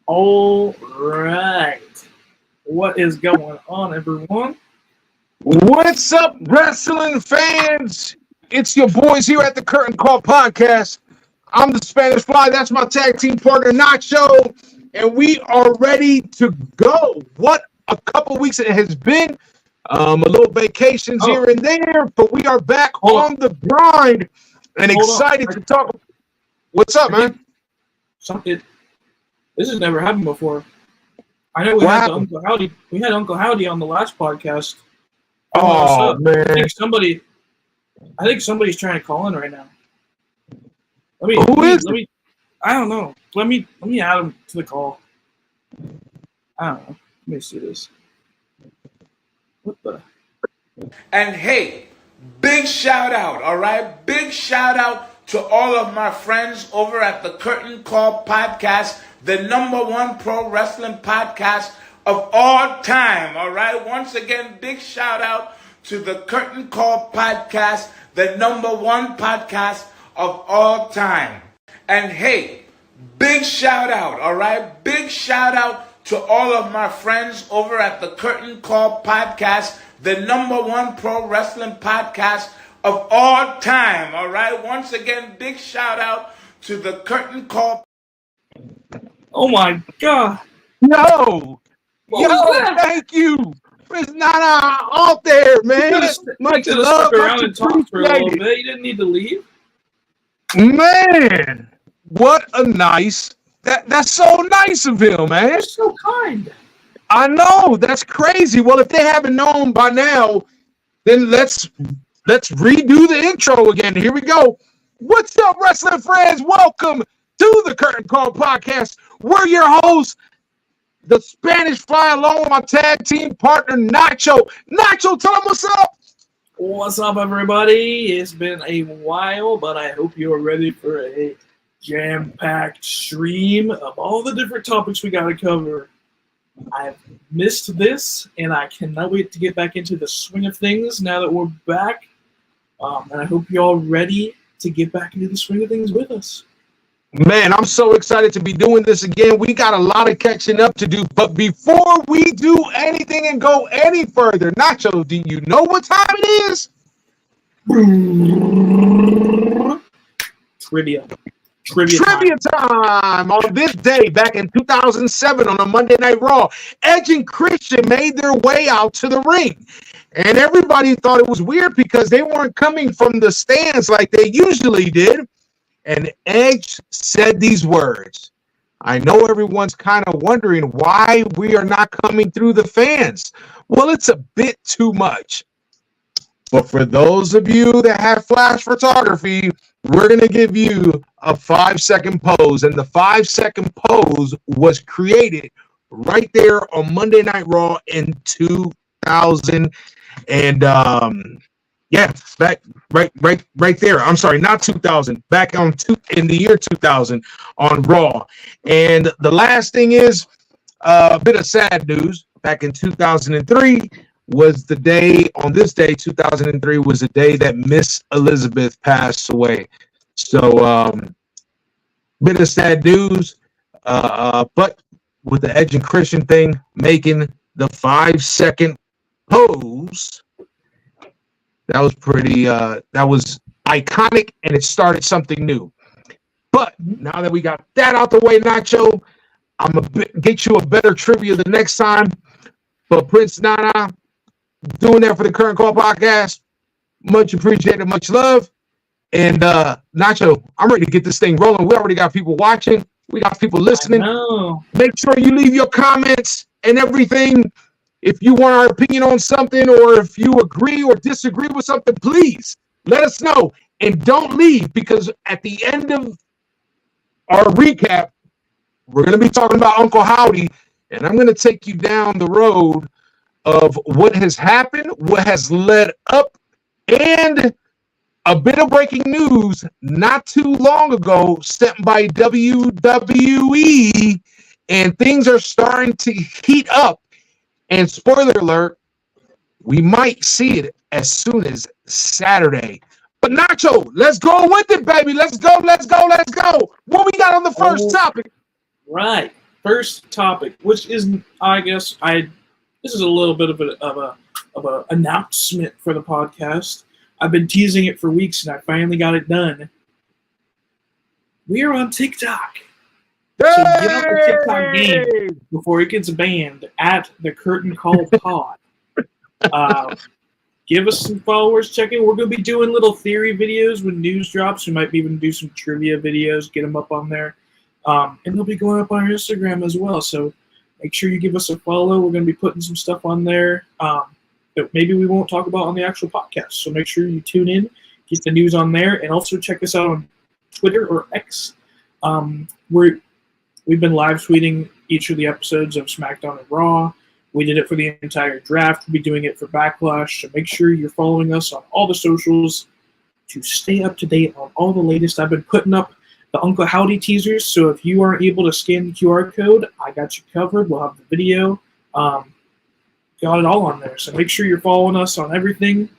All right. What is going on, everyone? What's up, wrestling fans? It's your boys here at the Curtain Call Podcast. I'm the Spanish Fly. That's my tag team partner, Nacho. And we are ready to go. What a couple weeks it has been. A little vacations here and there, but we are back on the grind and excited to talk. What's up, man? This has never happened before. I know we had Uncle Howdy. We had Uncle Howdy on the last podcast. Oh man! I think somebody's trying to call in right now. I don't know. Let me add him to the call. I don't know. Let me see this. What the? And hey, big shout out, all right? Big shout out to all of my friends over at the Curtain Call Podcast, the #1 pro wrestling podcast of all time, all right? Once again, big shout out to the Curtain Call Podcast, the #1 podcast of all time. And hey, big shout out, all right? Big shout out to all of my friends over at the Curtain Call Podcast, the #1 pro wrestling podcast of all time, all right? Once again, big shout out to the Curtain Call. Oh my God. Yo, thank you. It's not out there, man. Much love. Stuck around and talk for a little bit. You didn't need to leave. Man, what a nice. That's so nice of him, man. You're so kind. I know, that's crazy. Well, if they haven't known by now, then let's redo the intro again. Here we go. What's up, wrestling friends? Welcome to the Curtain Call Podcast. We're your hosts, the Spanish Fly, along with my tag team partner, Nacho. Nacho, tell them what's up. What's up, everybody? It's been a while, but I hope you're ready for a jam-packed stream of all the different topics we got to cover. I've missed this, and I cannot wait to get back into the swing of things now that we're back. And I hope you're all ready to get back into the swing of things with us. Man, I'm so excited to be doing this again. We got a lot of catching up to do. But before we do anything and go any further, Nacho, do you know what time it is? Trivia time. On this day, back in 2007, on a Monday Night Raw, Edge and Christian made their way out to the ring. And everybody thought it was weird because they weren't coming from the stands like they usually did. And Edge said these words. I know everyone's kind of wondering why we are not coming through the fans. Well, it's a bit too much. But for those of you that have flash photography, we're going to give you a 5-second pose. And the 5-second pose was created right there on Monday Night Raw in 2000. And back right there. I'm sorry, not 2000. Back in the year 2000 on Raw. And the last thing is a bit of sad news. Back in 2003 was the day, on this day, 2003 was the day that Miss Elizabeth passed away. So, bit of sad news. But with the Edge and Christian thing, making the 5-second pose, that was pretty, that was iconic, and it started something new. But now that we got that out the way, Nacho, I'm going to get you a better trivia the next time. But Prince Nana, doing that for the Current Call Podcast. Much appreciated, much love. And Nacho, I'm ready to get this thing rolling. We already got people watching. We got people listening. Make sure you leave your comments and everything. If you want our opinion on something, or if you agree or disagree with something, please let us know. And don't leave, because at the end of our recap, we're going to be talking about Uncle Howdy, and I'm going to take you down the road of what has happened, what has led up, and a bit of breaking news not too long ago sent by WWE, and things are starting to heat up. And spoiler alert, we might see it as soon as Saturday. But Nacho, let's go with it, baby. Let's go. What we got on the first topic? Right. first topic, which isn't, I guess, this is a little bit of a announcement for the podcast. I've been teasing it for weeks, and I finally got it done. We are on TikTok. So get on the TikTok game before it gets banned at the Curtain Call Pod. Give us some followers. Check in. We're going to be doing little theory videos when news drops. We might even do some trivia videos, get them up on there. And they'll be going up on our Instagram as well. So make sure you give us a follow. We're going to be putting some stuff on there that maybe we won't talk about on the actual podcast. So make sure you tune in, get the news on there, and also check us out on Twitter or X. We've been live tweeting each of the episodes of SmackDown and Raw. We did it for the entire draft. We'll be doing it for Backlash. So make sure you're following us on all the socials to stay up to date on all the latest. I've been putting up the Uncle Howdy teasers. So if you aren't able to scan the QR code, I got you covered. We'll have the video. Got it all on there. So make sure you're following us on everything.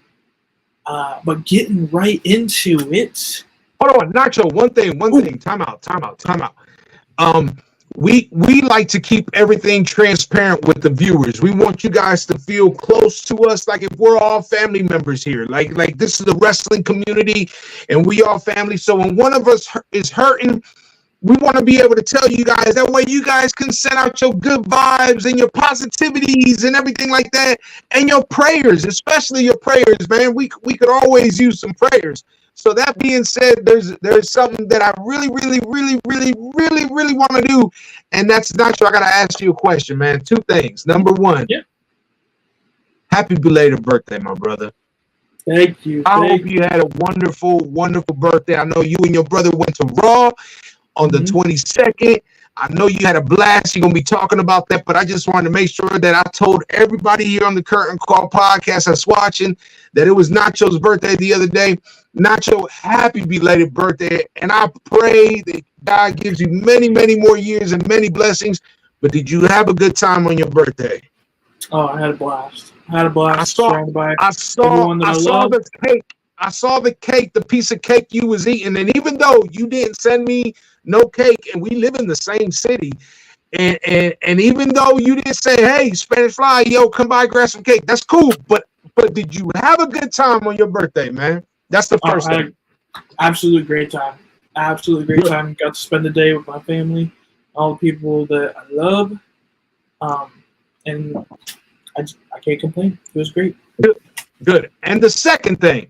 But getting right into it. Hold on, Nacho. One thing. Time out. We like to keep everything transparent with the viewers. We want you guys to feel close to us, like if we're all family members here. Like this is the wrestling community, and we all family. So when one of us is hurting, we want to be able to tell you guys. That way you guys can send out your good vibes and your positivities and everything like that, and your prayers, especially your prayers, man. We could always use some prayers. So that being said, there's something that I really want to do, and that's Nacho. I gotta ask you a question, man. Two things. Number one, happy belated birthday, my brother. Thank you. I hope you had a wonderful birthday. I know you and your brother went to Raw on the 22nd. I know you had a blast. You're going to be talking about that, but I just wanted to make sure that I told everybody here on the Curtain Call podcast that's watching that it was Nacho's birthday the other day. Nacho, happy belated birthday, and I pray that God gives you many, many more years and many blessings. But did you have a good time on your birthday? Oh, I had a blast. I saw the cake. I saw the cake, the piece of cake you was eating, and even though you didn't send me no cake, and we live in the same city, and even though you didn't say, "Hey, Spanish Fly, yo, come by, grab some cake," that's cool. But did you have a good time on your birthday, man? That's the first thing. Absolute great time. Absolute great time. Got to spend the day with my family, all the people that I love, and I can't complain. It was great. Good. And the second thing,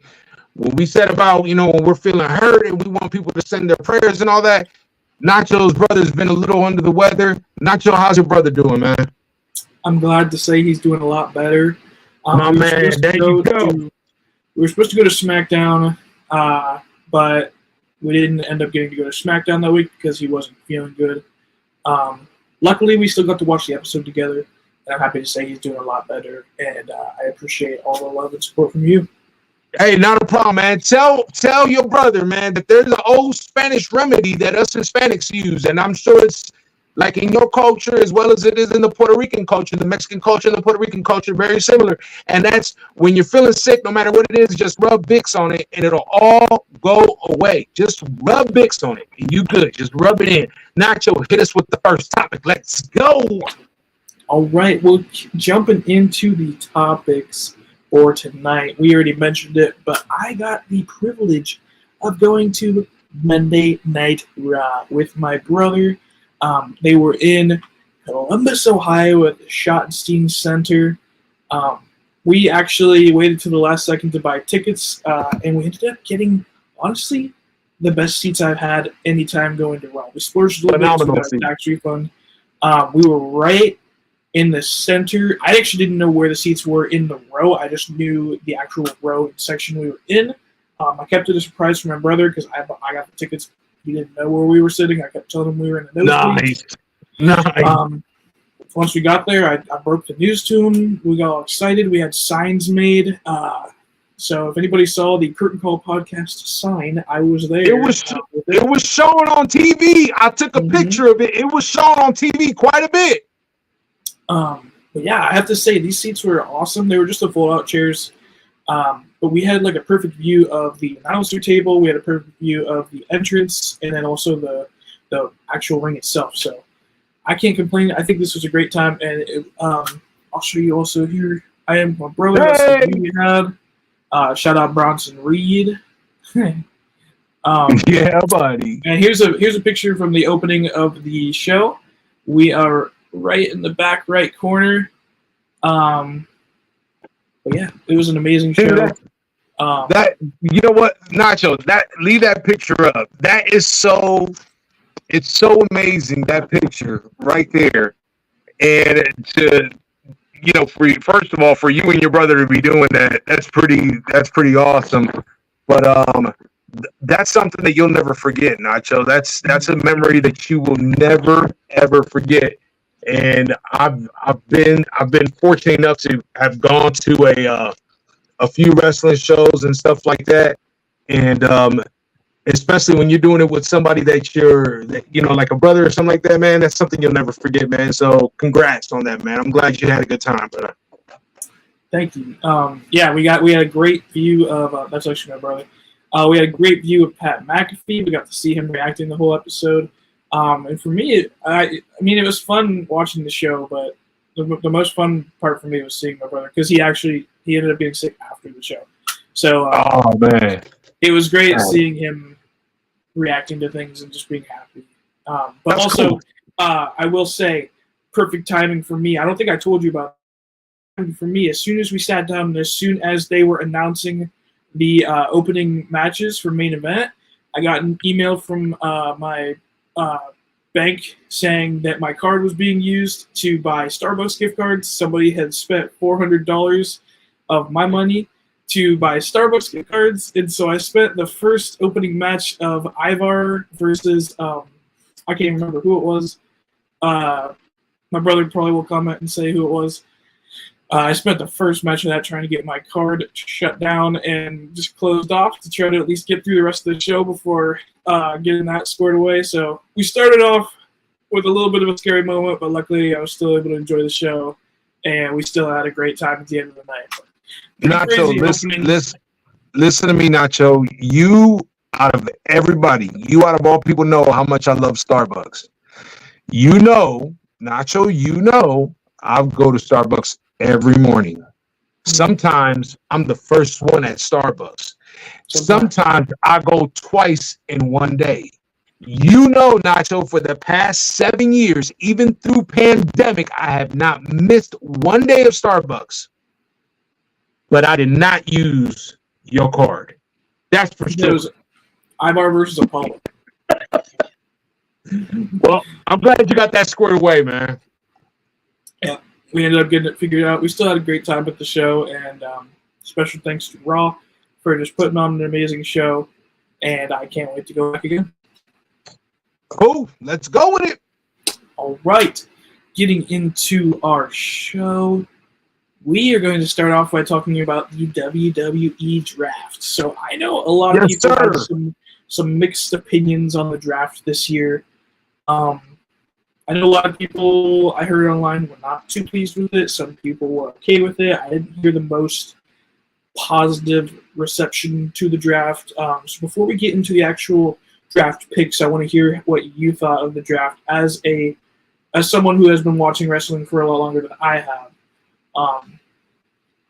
when we said about, when we're feeling hurt and we want people to send their prayers and all that, Nacho's brother's been a little under the weather. Nacho, how's your brother doing, man? I'm glad to say he's doing a lot better. My man, there you go. We were supposed to go to SmackDown, but we didn't end up getting to go to SmackDown that week because he wasn't feeling good. Luckily, we still got to watch the episode together, and I'm happy to say he's doing a lot better, and I appreciate all the love and support from you. Hey, not a problem, man. Tell your brother, man, that there's an old Spanish remedy that us Hispanics use, and I'm sure it's like in your culture as well as it is in the Puerto Rican culture, the Mexican culture and the Puerto Rican culture, very similar. And that's when you're feeling sick, no matter what it is, just rub Vicks on it, and it'll all go away. Just rub Vicks on it, and you good. Just rub it in. Nacho, hit us with the first topic. Let's go. All right, well, jumping into the topics for tonight. We already mentioned it, but I got the privilege of going to Monday Night Raw with my brother. They were in Columbus, Ohio at the Schottenstein Center. We actually waited to the last second to buy tickets, and we ended up getting, honestly, the best seats I've had anytime going to Raw. We splurged a little bit, so we got a tax refund. We were right in the center. I actually didn't know where the seats were in the row. I just knew the actual row section we were in. I kept it a surprise for my brother because I got the tickets. He didn't know where we were sitting. I kept telling him we were in the nosebleeds. Nice. Once we got there, I broke the news to him. We got all excited. We had signs made. So if anybody saw the Curtain Call podcast sign, I was there. It was shown on TV. I took a picture of it. It was shown on TV quite a bit. But yeah, I have to say these seats were awesome. They were just the fold-out chairs, but we had like a perfect view of the announcer table. We had a perfect view of the entrance, and then also the actual ring itself. So I can't complain. I think this was a great time, and I'll show you also here. I am my brother. That's the view we had. Shout out Bronson Reed. Yeah, buddy. And here's a picture from the opening of the show. We are right in the back right corner. But yeah, it was an amazing show. Dude, that you know what, Nacho, that leave that picture up. That is it's so amazing, that picture right there. And to first of all, for you and your brother to be doing that, that's pretty awesome. But that's something that you'll never forget, Nacho. That's a memory that you will never ever forget. And I've been fortunate enough to have gone to a few wrestling shows and stuff like that. And especially when you're doing it with somebody that like a brother or something like that, man, that's something you'll never forget, man. So congrats on that, man. I'm glad you had a good time, brother. Thank you. Yeah, we had a great view of that's actually my brother. We had a great view of Pat McAfee. We got to see him reacting the whole episode. And for me, I mean, it was fun watching the show, but the most fun part for me was seeing my brother, because he ended up being sick after the show. So, oh man, it was great seeing him reacting to things and just being happy. But that's also, cool. I will say, perfect timing for me. I don't think I told you about it. For me, as soon as we sat down, and as soon as they were announcing the opening matches for main event, I got an email from my bank saying that my card was being used to buy Starbucks gift cards. Somebody had spent $400 of my money to buy Starbucks gift cards, and so I spent the first opening match of Ivar versus I can't even remember who it was. My brother probably will comment and say who it was. I spent the first match of that trying to get my card shut down and just closed off to try to at least get through the rest of the show before getting that squared away. So we started off with a little bit of a scary moment, but luckily I was still able to enjoy the show, and we still had a great time at the end of the night. Nacho, listen to me, Nacho. You, out of all people, know how much I love Starbucks. You know, Nacho, I'll go to Starbucks every morning. Sometimes I'm the first one at Starbucks. Sometimes I go twice in one day. You know, Nacho, for the past 7 years, even through pandemic, I have not missed one day of Starbucks. But I did not use your card. That's for sure. It was Ivar versus Apollo. Well, I'm glad you got that squared away, man. Yeah, we ended up getting it figured out. We still had a great time at the show, and special thanks to Raw for just putting on an amazing show, and I can't wait to go back again. Cool. Let's go with it. All right. Getting into our show, we are going to start off by talking about the WWE Draft. So I know a lot of people have some mixed opinions on the draft this year. I know a lot of people I heard online were not too pleased with it. Some people were okay with it. I didn't hear the most positive reception to the draft. So before we get into the actual draft picks, I want to hear what you thought of the draft as someone who has been watching wrestling for a lot longer than I have.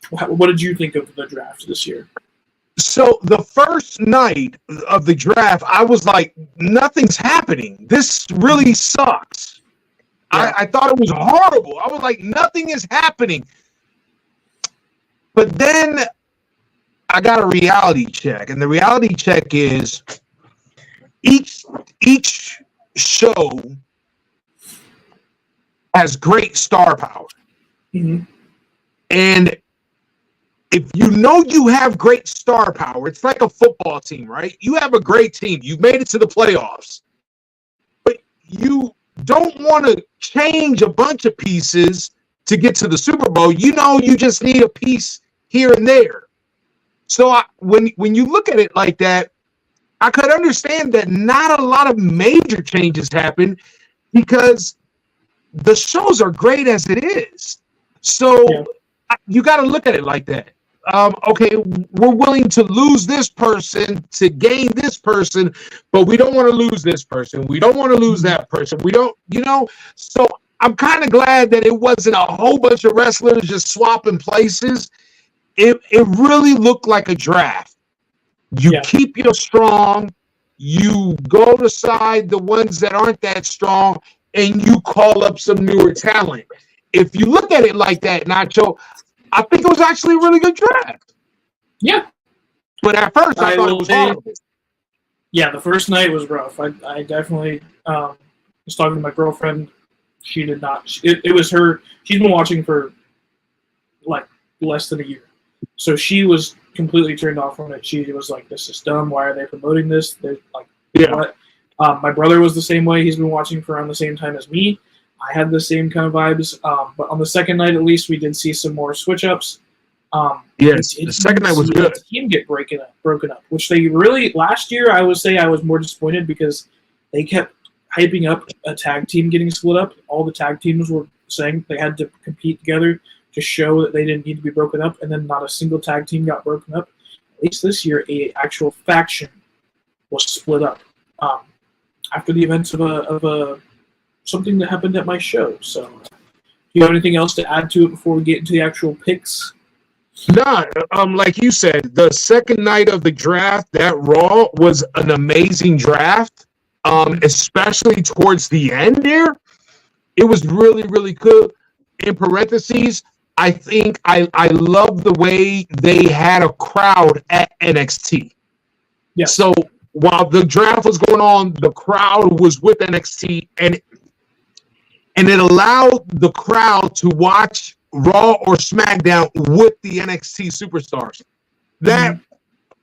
What did you think of the draft this year? So the first night of the draft, I was like, nothing's happening. This really sucks. Yeah. I thought it was horrible. I was like, nothing is happening. But then I got a reality check, and the reality check is each show has great star power. Mm-hmm. And if you know you have great star power, it's like a football team, right? You have a great team. You've made it to the playoffs. But you don't want to change a bunch of pieces to get to the Super Bowl. You know you just need a piece here and there. So when you look at it like that, I could understand that not a lot of major changes happen because the shows are great as it is. So you got to look at it like that. okay, we're willing to lose this person to gain this person, but we don't want to lose this person. We don't want to lose that person. We don't, so I'm kind of glad that it wasn't a whole bunch of wrestlers just swapping places. It really looked like a draft. You keep your strong, you go aside the ones that aren't that strong, and you call up some newer talent. If you look at it like that, Nacho, I think it was actually a really good draft. Yeah. But at first, I thought it was horrible. Yeah, the first night was rough. I definitely was talking to my girlfriend. She did not. It was her. She's been watching for like less than a year. So she was completely turned off on it. She was like, "This is dumb. Why are they promoting this?" They're like, what? My brother was the same way. He's been watching for around the same time as me. I had the same kind of vibes. But on the second night, at least, we did see some more switch ups. Yes, the second night was good. The team get broken up, which they really last year. I would say I was more disappointed because they kept hyping up a tag team getting split up. All the tag teams were saying they had to compete together to show that they didn't need to be broken up, and then not a single tag team got broken up. At least this year, a actual faction was split up after the events of something that happened at my show. So, do you have anything else to add to it before we get into the actual picks? No, like you said, the second night of the draft, that Raw was an amazing draft, especially towards the end there. It was really, really good. In parentheses, I think I love the way they had a crowd at NXT. Yeah. So while the draft was going on, the crowd was with NXT, and it allowed the crowd to watch Raw or SmackDown with the NXT superstars. That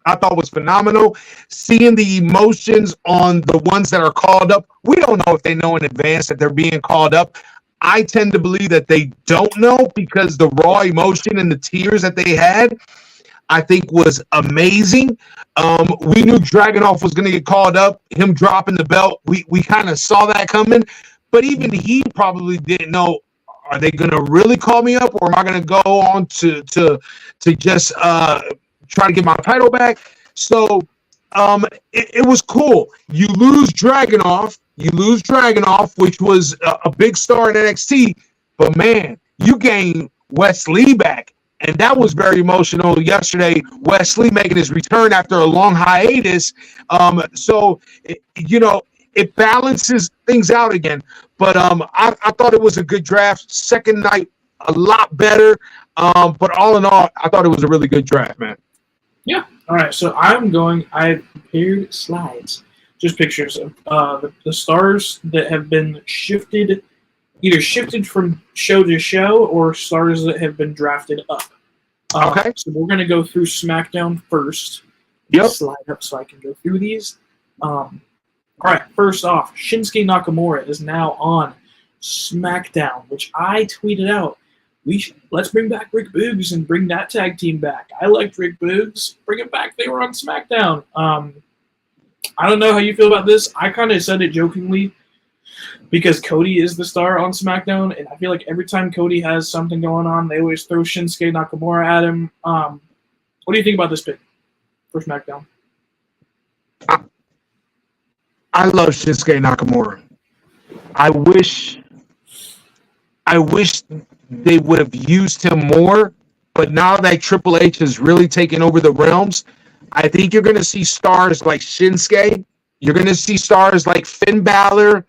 I thought was phenomenal. Seeing the emotions on the ones that are called up. We don't know if they know in advance that they're being called up. I tend to believe that they don't know because the raw emotion and the tears that they had, I think, was amazing. We knew Dragunov was going to get called up. Him dropping the belt, we kind of saw that coming. But even he probably didn't know, are they going to really call me up, or am I going to go on to just try to get my title back? So it was cool. You lose Dragunov, which was a big star in NXT. But, man, you gain Wes Lee back. And that was very emotional yesterday. Wes Lee making his return after a long hiatus. So, it balances things out again. But I thought it was a good draft. Second night, a lot better. But all in all, I thought it was a really good draft, man. Yeah. All right. So I prepared slides, just pictures of the stars that have been either shifted from show to show or stars that have been drafted up. Okay. So we're going to go through SmackDown first. Yep. Slide up so I can go through these. All right, first off, Shinsuke Nakamura is now on SmackDown, which I tweeted out. Let's bring back Rick Boogs and bring that tag team back. I liked Rick Boogs. Bring it back. They were on SmackDown. I don't know how you feel about this. I kind of said it jokingly because Cody is the star on SmackDown, and I feel like every time Cody has something going on, they always throw Shinsuke Nakamura at him. What do you think about this pick for SmackDown? I love Shinsuke Nakamura. I wish they would have used him more, but now that Triple H has really taken over the realms, I think you're going to see stars like Shinsuke. You're going to see stars like Finn Balor.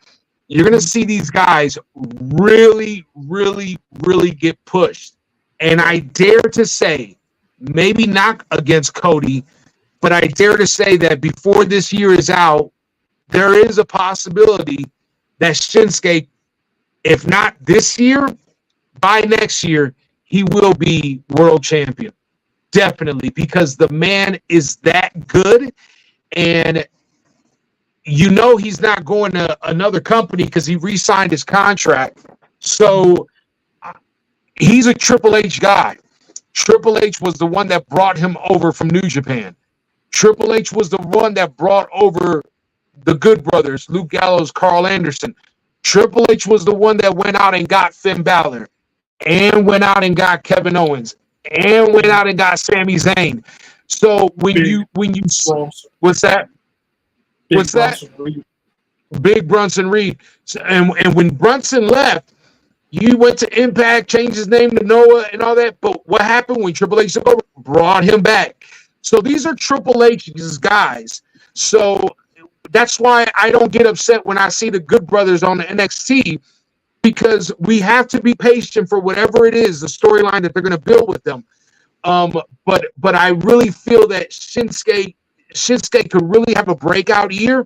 You're going to see these guys really, really, really get pushed. And I dare to say, maybe not against Cody, but I dare to say that before this year is out, there is a possibility that Shinsuke, if not this year, by next year, he will be world champion. Definitely, because the man is that good. And he's not going to another company because he re-signed his contract. So he's a Triple H guy. Triple H was the one that brought him over from New Japan. Triple H was the one that brought over the Good Brothers, Luke Gallows, Carl Anderson. Triple H was the one that went out and got Finn Balor and went out and got Kevin Owens and went out and got Sami Zayn. So when you what's that? What's that? Big Bronson Reed. So, and when Brunson left, you went to Impact, changed his name to Noah and all that. But what happened when Triple H took over? Brought him back. So these are Triple H's guys. So that's why I don't get upset when I see the Good Brothers on the NXT, because we have to be patient for whatever it is, the storyline that they're going to build with them. But I really feel that Shinsuke could really have a breakout year,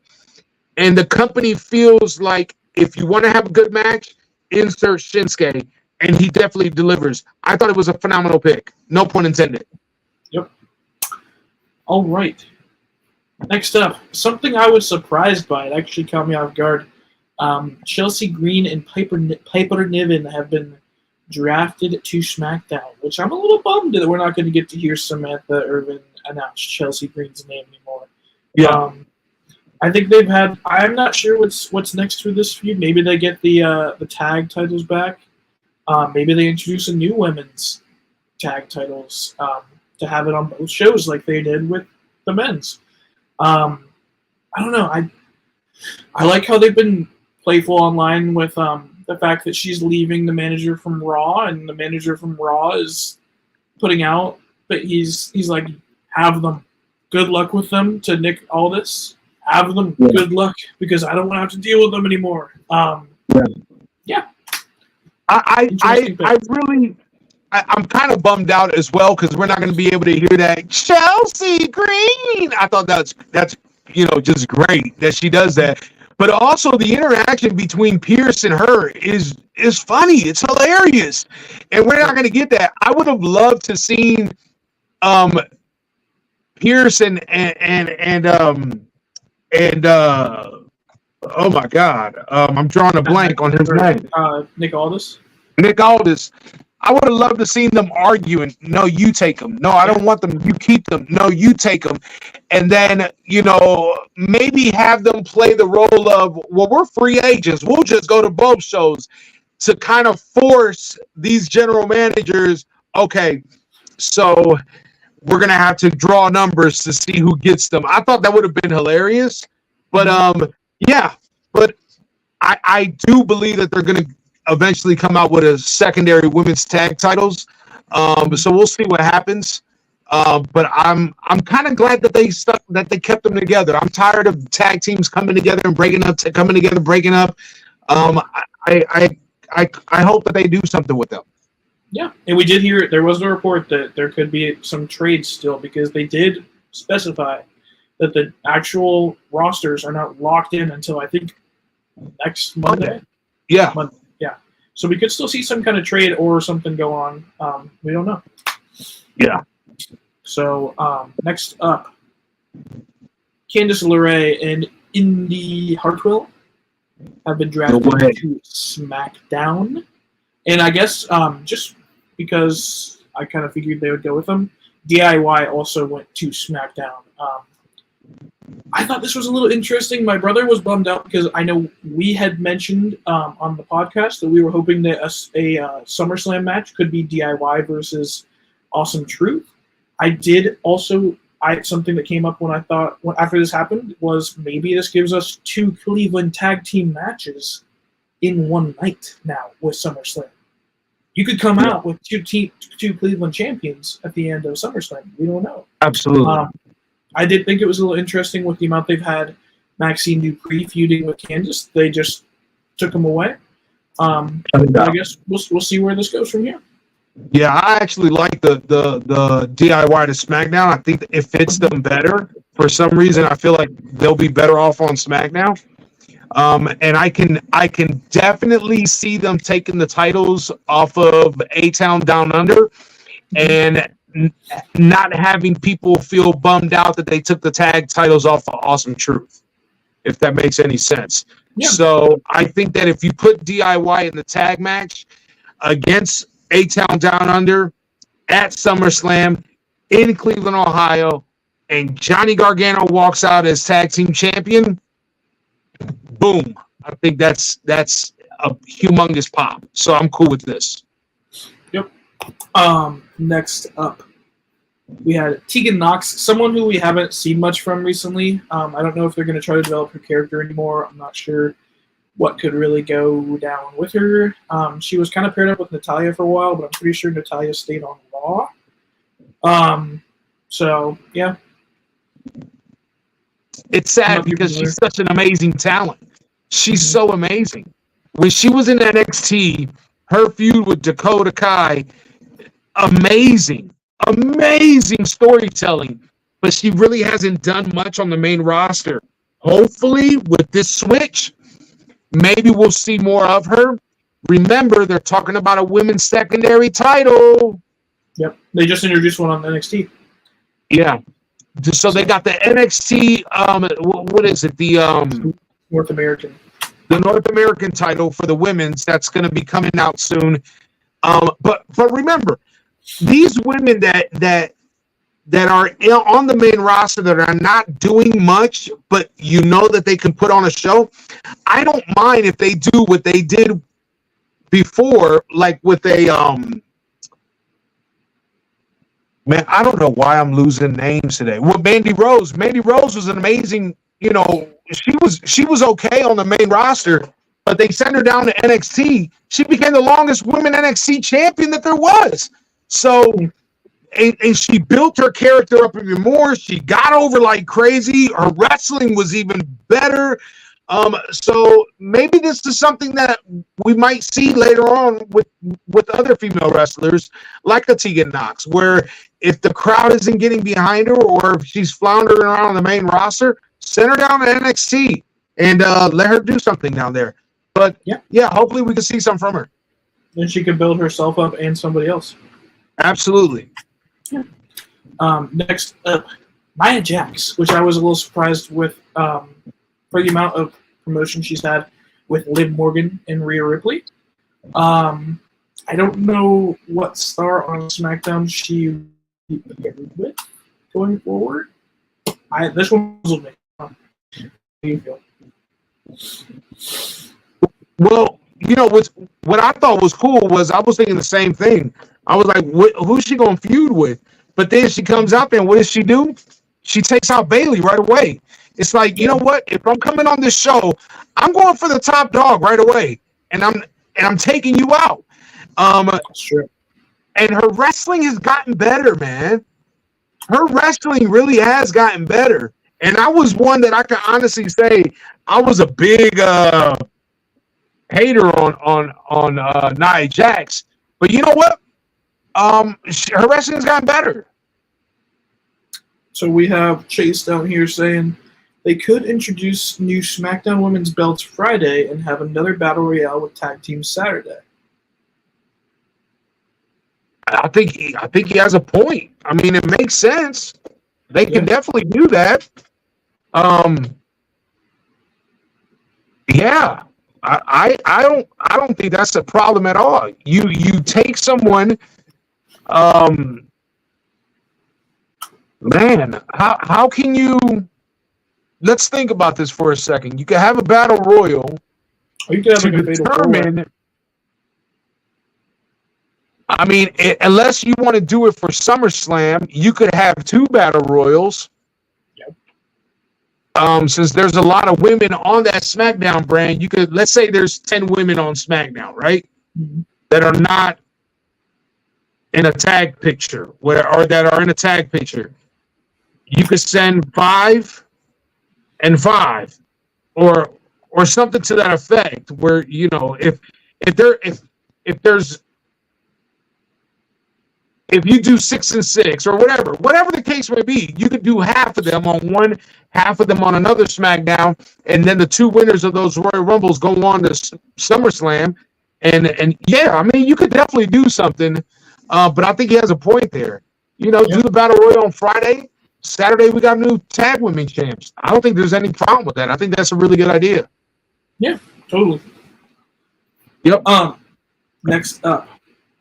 and the company feels like if you want to have a good match, insert Shinsuke, and he definitely delivers. I thought it was a phenomenal pick. No pun intended. Yep. All right. Next up, something I was surprised by. It actually caught me off guard. Chelsea Green and Piper Niven have been drafted to SmackDown, which I'm a little bummed that we're not going to get to hear Samantha Irvin announce Chelsea Green's name anymore. Yeah. I think they've had. I'm not sure what's next for this feud. Maybe they get the tag titles back. Maybe they introduce a new women's tag titles to have it on both shows like they did with the men's. I don't know. I like how they've been playful online with the fact that she's leaving the manager from Raw, and the manager from Raw is putting out, but he's like, have them. Good luck with them to Nick Aldis. Have them. Yeah. Good luck, because I don't want to have to deal with them anymore. Yeah. I'm kind of bummed out as well, because we're not going to be able to hear that Chelsea Green. I thought that's just great that she does that. But also the interaction between Pierce and her is funny. It's hilarious, and we're not going to get that. I would have loved to seen Pierce and oh my God, I'm drawing a blank on his name. Nick Aldis. Nick Aldis. I would have loved to seen them arguing. No, you take them. No, I don't want them. You keep them. No, you take them. And then, maybe have them play the role of, well, we're free agents. We'll just go to both shows, to kind of force these general managers. Okay, so we're going to have to draw numbers to see who gets them. I thought that would have been hilarious. But, yeah. But I do believe that they're going to eventually come out with a secondary women's tag titles. So we'll see what happens. But I'm kind of glad that they kept them together. I'm tired of tag teams coming together and breaking up, breaking up. I hope that they do something with them. Yeah, and we did hear, there was a report that there could be some trades still, because they did specify that the actual rosters are not locked in until, I think, next Monday. Yeah. Yeah. So we could still see some kind of trade or something go on. We don't know. Yeah. So next up, Candice LeRae and Indy Hartwell have been drafted to SmackDown. And I guess just because I kind of figured they would go with them, DIY also went to SmackDown. I thought this was a little interesting. My brother was bummed out because I know we had mentioned on the podcast that we were hoping that a SummerSlam match could be DIY versus Awesome Truth. I did also, something that came up when I thought, after this happened, was maybe this gives us 2 Cleveland tag team matches in one night now with SummerSlam. You could come out with two Cleveland champions at the end of SummerSlam. We don't know. Absolutely. I did think it was a little interesting with the amount they've had Maxine Dupree feuding with Candice. They just took him away. I guess we'll see where this goes from here. Yeah, I actually like the DIY to SmackDown. I think it fits them better. For some reason, I feel like they'll be better off on SmackDown. And I can definitely see them taking the titles off of A-Town Down Under, and not having people feel bummed out that they took the tag titles off of Awesome Truth, if that makes any sense. Yeah. So I think that if you put DIY in the tag match against A-Town Down Under at SummerSlam in Cleveland, Ohio, and Johnny Gargano walks out as tag team champion, boom. I think that's a humongous pop. So I'm cool with this. Yep. Next up, we had Tegan Knox, someone who we haven't seen much from recently. I don't know if they're going to try to develop her character anymore. I'm not sure what could really go down with her. She was kind of paired up with Natalya for a while, but I'm pretty sure Natalya stayed on Raw. So, yeah. It's sad because she's such an amazing talent. She's so amazing. When she was in NXT, her feud with Dakota Kai, amazing storytelling, but she really hasn't done much on the main roster. Hopefully, with this switch, maybe we'll see more of her. Remember, they're talking about a women's secondary title. Yep, they just introduced one on NXT. Yeah. So they got the NXT, what is it? The North American. The North American title for the women's that's going to be coming out soon. But remember, these women that are on the main roster that are not doing much, but you know that they can put on a show. I don't mind if they do what they did before, like with a man, I don't know why I'm losing names today. Well, Mandy Rose was an amazing, she was okay on the main roster, but they sent her down to NXT. She became the longest women NXT champion that there was. So, and she built her character up even more. She got over like crazy. Her wrestling was even better. So maybe this is something that we might see later on with other female wrestlers like a Tegan Knox, where if the crowd isn't getting behind her or if she's floundering around on the main roster, send her down to NXT and let her do something down there. But yeah, hopefully we can see some from her. Then she could build herself up and somebody else. Absolutely. Yeah. Next up, Nia Jax, which I was a little surprised with for the amount of promotion she's had with Liv Morgan and Rhea Ripley. I don't know what star on SmackDown she with going forward. This one puzzled me. How do you feel? Well, what I thought was cool was I was thinking the same thing. I was like, who's she going to feud with? But then she comes out there and what does she do? She takes out Bayley right away. It's like, you know what? If I'm coming on this show, I'm going for the top dog right away, and I'm taking you out. Sure. And her wrestling has gotten better, man. Her wrestling really has gotten better. And I was one that I can honestly say I was a big hater on Nia Jax. But you know what? Her wrestling has gotten better. So we have Chase down here saying they could introduce new SmackDown Women's belts Friday and have another Battle Royale with tag teams Saturday. I think he has a point. I mean, it makes sense. They can definitely do that. Yeah. I don't think that's a problem at all. You take someone, man, how can you? Let's think about this for a second. You can have a battle royal You could have to determine. I mean, unless you want to do it for SummerSlam, you could have two battle royals. Yep. Since there's a lot of women on that SmackDown brand, you could, let's say there's 10 women on SmackDown, right? Mm-hmm. That are not in a tag picture, or that are in a tag picture. You could send 5 and 5, or something to that effect, where if you do 6 and 6 or whatever the case may be, you could do half of them on one, half of them on another SmackDown, and then the two winners of those Royal Rumbles go on to SummerSlam. And yeah, I mean, you could definitely do something, but I think he has a point there. Do the Battle Royal on Friday. Saturday, we got new tag women champs. I don't think there's any problem with that. I think that's a really good idea. Yeah, totally. Yep. Next up,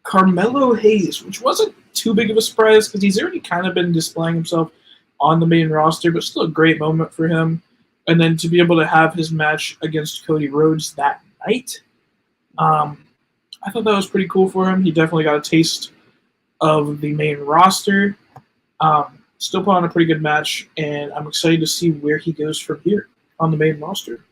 Carmelo Hayes, which wasn't too big of a surprise because he's already kind of been displaying himself on the main roster, but still a great moment for him. And then to be able to have his match against Cody Rhodes that night, I thought that was pretty cool for him. He definitely got a taste of the main roster. Still put on a pretty good match, and I'm excited to see where he goes from here on the main roster.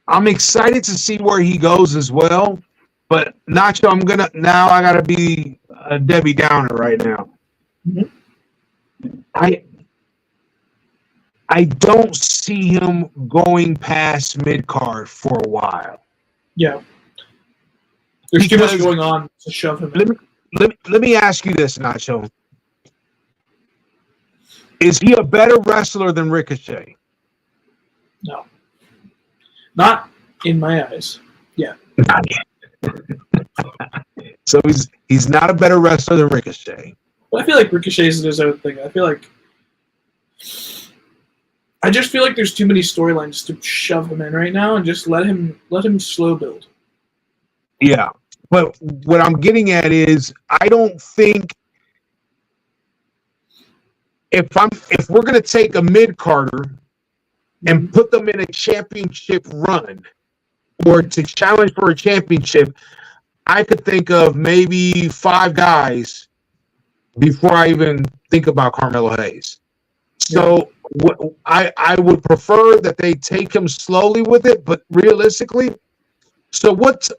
I'm excited to see where he goes as well. But Nacho, I gotta be a Debbie Downer right now. Mm-hmm. I don't see him going past mid-card for a while. Yeah. There's too much going on to shove him in. Let me ask you this, Nacho. Is he a better wrestler than Ricochet? No. Not in my eyes. Yeah. Not yet. So he's not a better wrestler than Ricochet. But I feel like Ricochet's his own thing. I just feel like there's too many storylines to shove him in right now and just let him slow build. Yeah. But what I'm getting at is I don't think if we're gonna take a mid-carder and put them in a championship run or to challenge for a championship, I could think of maybe 5 guys before I even think about Carmelo Hayes. So I would prefer that they take him slowly with it, but realistically. So who's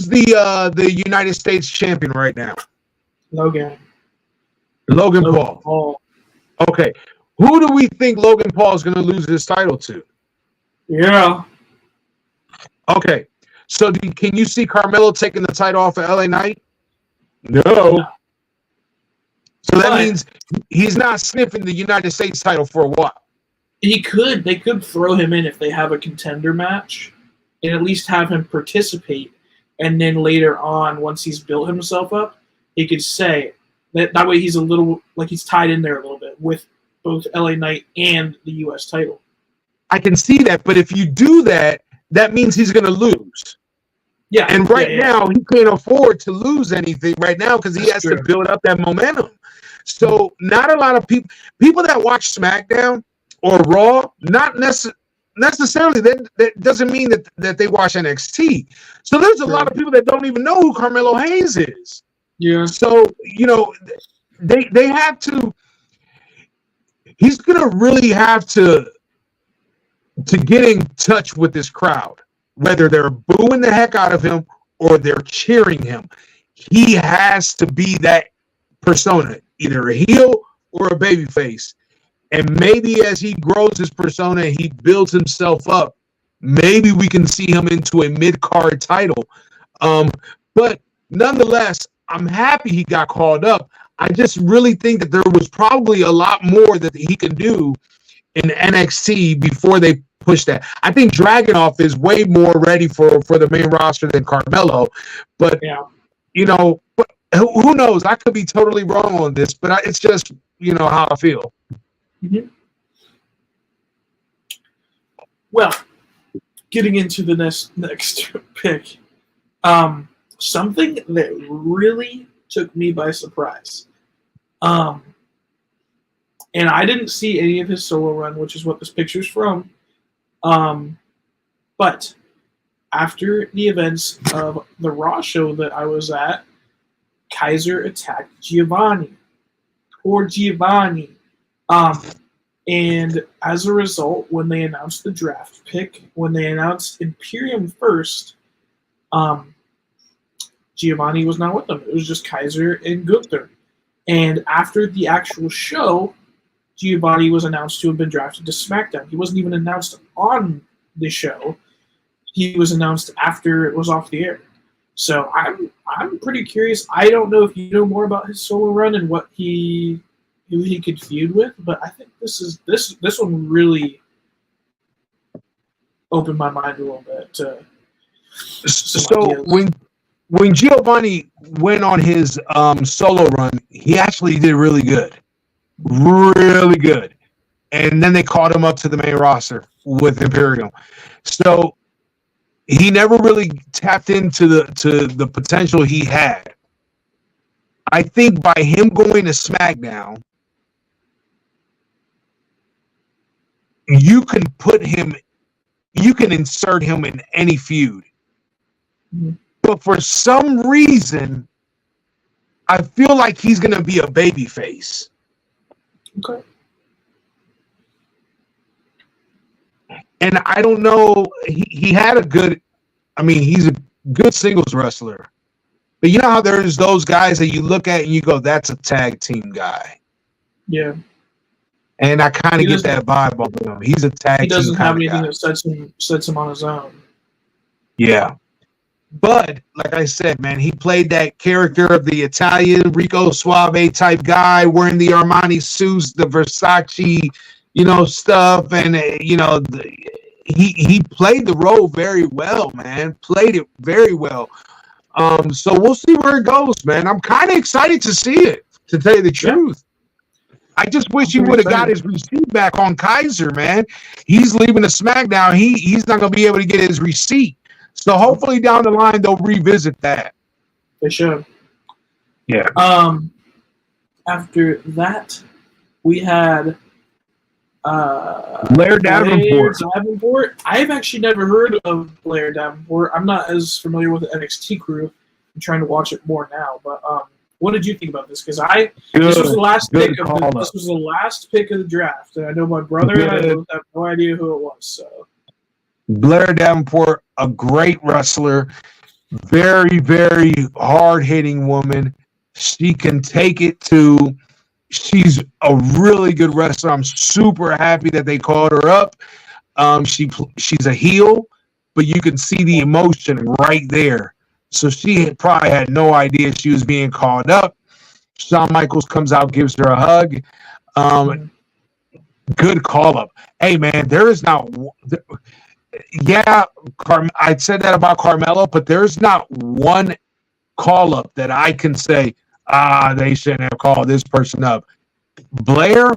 the United States champion right now? Logan Paul. Okay. Who do we think Logan Paul is going to lose his title to? Yeah. Okay. So can you see Carmelo taking the title off of LA Knight? No. So that means he's not sniffing the United States title for a while. They could throw him in if they have a contender match and at least have him participate. And then later on, once he's built himself up, he could say that way he's a little like he's tied in there a little bit with both LA Knight and the US title. I can see that, but if you do that, that means he's going to lose. Yeah. And now he can't afford to lose anything right now because he has to build up that momentum. So not a lot of people that watch SmackDown or Raw, not necessarily that doesn't mean that they watch NXT. So there's a lot of people that don't even know who Carmelo Hayes is. Yeah. So, they have to he's gonna really have to get in touch with this crowd, whether they're booing the heck out of him or they're cheering him. He has to be that persona, either a heel or a babyface. And maybe as he grows his persona, he builds himself up. Maybe we can see him into a mid-card title. But nonetheless, I'm happy he got called up. I just really think that there was probably a lot more that he can do in NXT before they push that. I think Dragunov is way more ready for the main roster than Carmelo. But, who knows? I could be totally wrong on this, but it's just, how I feel. Mm-hmm. Well, getting into the next pick, something that really took me by surprise. And I didn't see any of his solo run, which is what this picture's from. But after the events of the Raw show that I was at, Kaiser attacked Giovanni. Poor Giovanni. And as a result, when they announced the draft pick, when they announced Imperium first, Giovanni was not with them. It was just Kaiser and Gunther. And after the actual show, Giovanni was announced to have been drafted to SmackDown. He wasn't even announced on the show. He was announced after it was off the air. So I'm pretty curious. I don't know if you know more about his solo run and who he could feud with, but I think this one really opened my mind a little bit. So when Giovanni went on his solo run, he actually did really good. Really good. And then they called him up to the main roster with Imperium. So he never really tapped into the potential he had. I think by him going to SmackDown, you can insert him in any feud. Mm-hmm. but for some reason, I feel like he's going to be a babyface. Okay. And I don't know. He had a good. I mean, he's a good singles wrestler. But you know how there's those guys that you look at and you go, "That's a tag team guy." Yeah. And I kind of get that vibe off of him. He's a tag team. He doesn't have anything guy. that sets him on his own. Yeah. But like I said, man, he played that character of the Italian Rico Suave type guy wearing the Armani suits, the Versace, stuff, and he played the role very well, man. Played it very well. So we'll see where it goes, man. I'm kind of excited to see it, to tell you the truth. I just wish he would have got his receipt back on Kaiser, man. He's leaving the SmackDown. He's not going to be able to get his receipt. So hopefully down the line they'll revisit that. They should. Yeah. After that, we had Blair Davenport. I've actually never heard of Blair Davenport. I'm not as familiar with the NXT crew. I'm trying to watch it more now. But what did you think about this? Because this was the last pick of the draft, and I know my brother and I both have no idea who it was. So Blair Davenport, a great wrestler, very, very hard-hitting woman. She can take it to. She's a really good wrestler. I'm super happy that they called her up. She's a heel, but you can see the emotion right there. So she probably had no idea she was being called up. Shawn Michaels comes out, gives her a hug. Good call up. Hey, man, there is not. Yeah, I said that about Carmelo, but there's not one call up that I can say, they shouldn't have called this person up. Blair,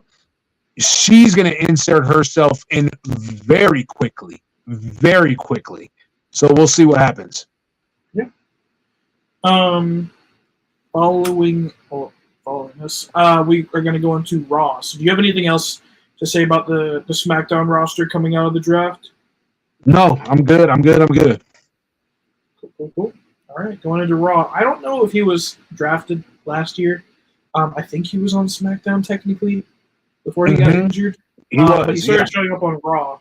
she's going to insert herself in very quickly. Very quickly. So we'll see what happens. Yeah. Following this, we are going to go into Raw. So do you have anything else to say about the SmackDown roster coming out of the draft? No, I'm good. Cool. All right, going into Raw. I don't know if he was drafted last year. I think he was on SmackDown technically before he got injured. But he started showing up on Raw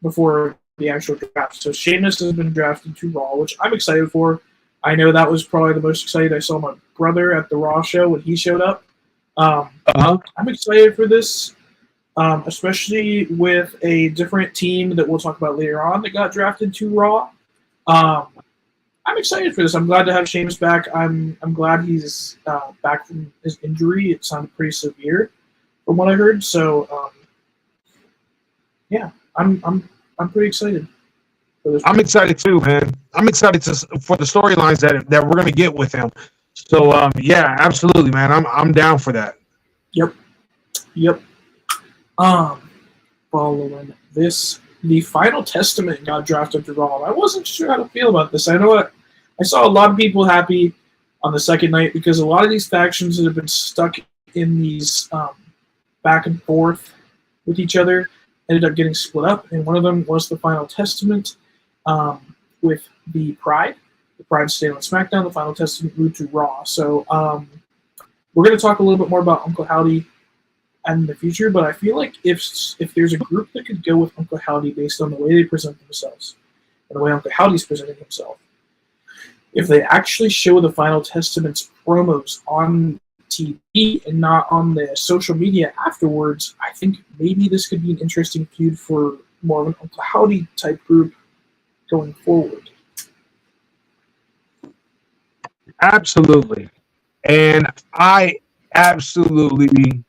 before the actual draft. So Sheamus has been drafted to Raw, which I'm excited for. I know that was probably the most excited. I saw my brother at the Raw show when he showed up. I'm excited for this. Especially with a different team that we'll talk about later on that got drafted to Raw. I'm excited for this. I'm glad to have Sheamus back. I'm glad he's back from his injury. It sounded pretty severe from what I heard. So I'm pretty excited for this. I'm excited too, man. I'm excited for the storylines that we're gonna get with him. So yeah, absolutely, man. I'm down for that. Yep. Following this, the Final Testament got drafted to Raw. I wasn't sure how to feel about this. I saw a lot of people happy on the second night because a lot of these factions that have been stuck in these back and forth with each other ended up getting split up, and one of them was the Final Testament with the Pride. The Pride stayed on SmackDown. The Final Testament moved to Raw. So we're going to talk a little bit more about Uncle Howdy in the future, but I feel like if there's a group that could go with Uncle Howdy based on the way they present themselves and the way Uncle Howdy's presenting himself, if they actually show the Final Testament's promos on TV and not on the social media afterwards, I think maybe this could be an interesting feud for more of an Uncle Howdy type group going forward. Absolutely. And I absolutely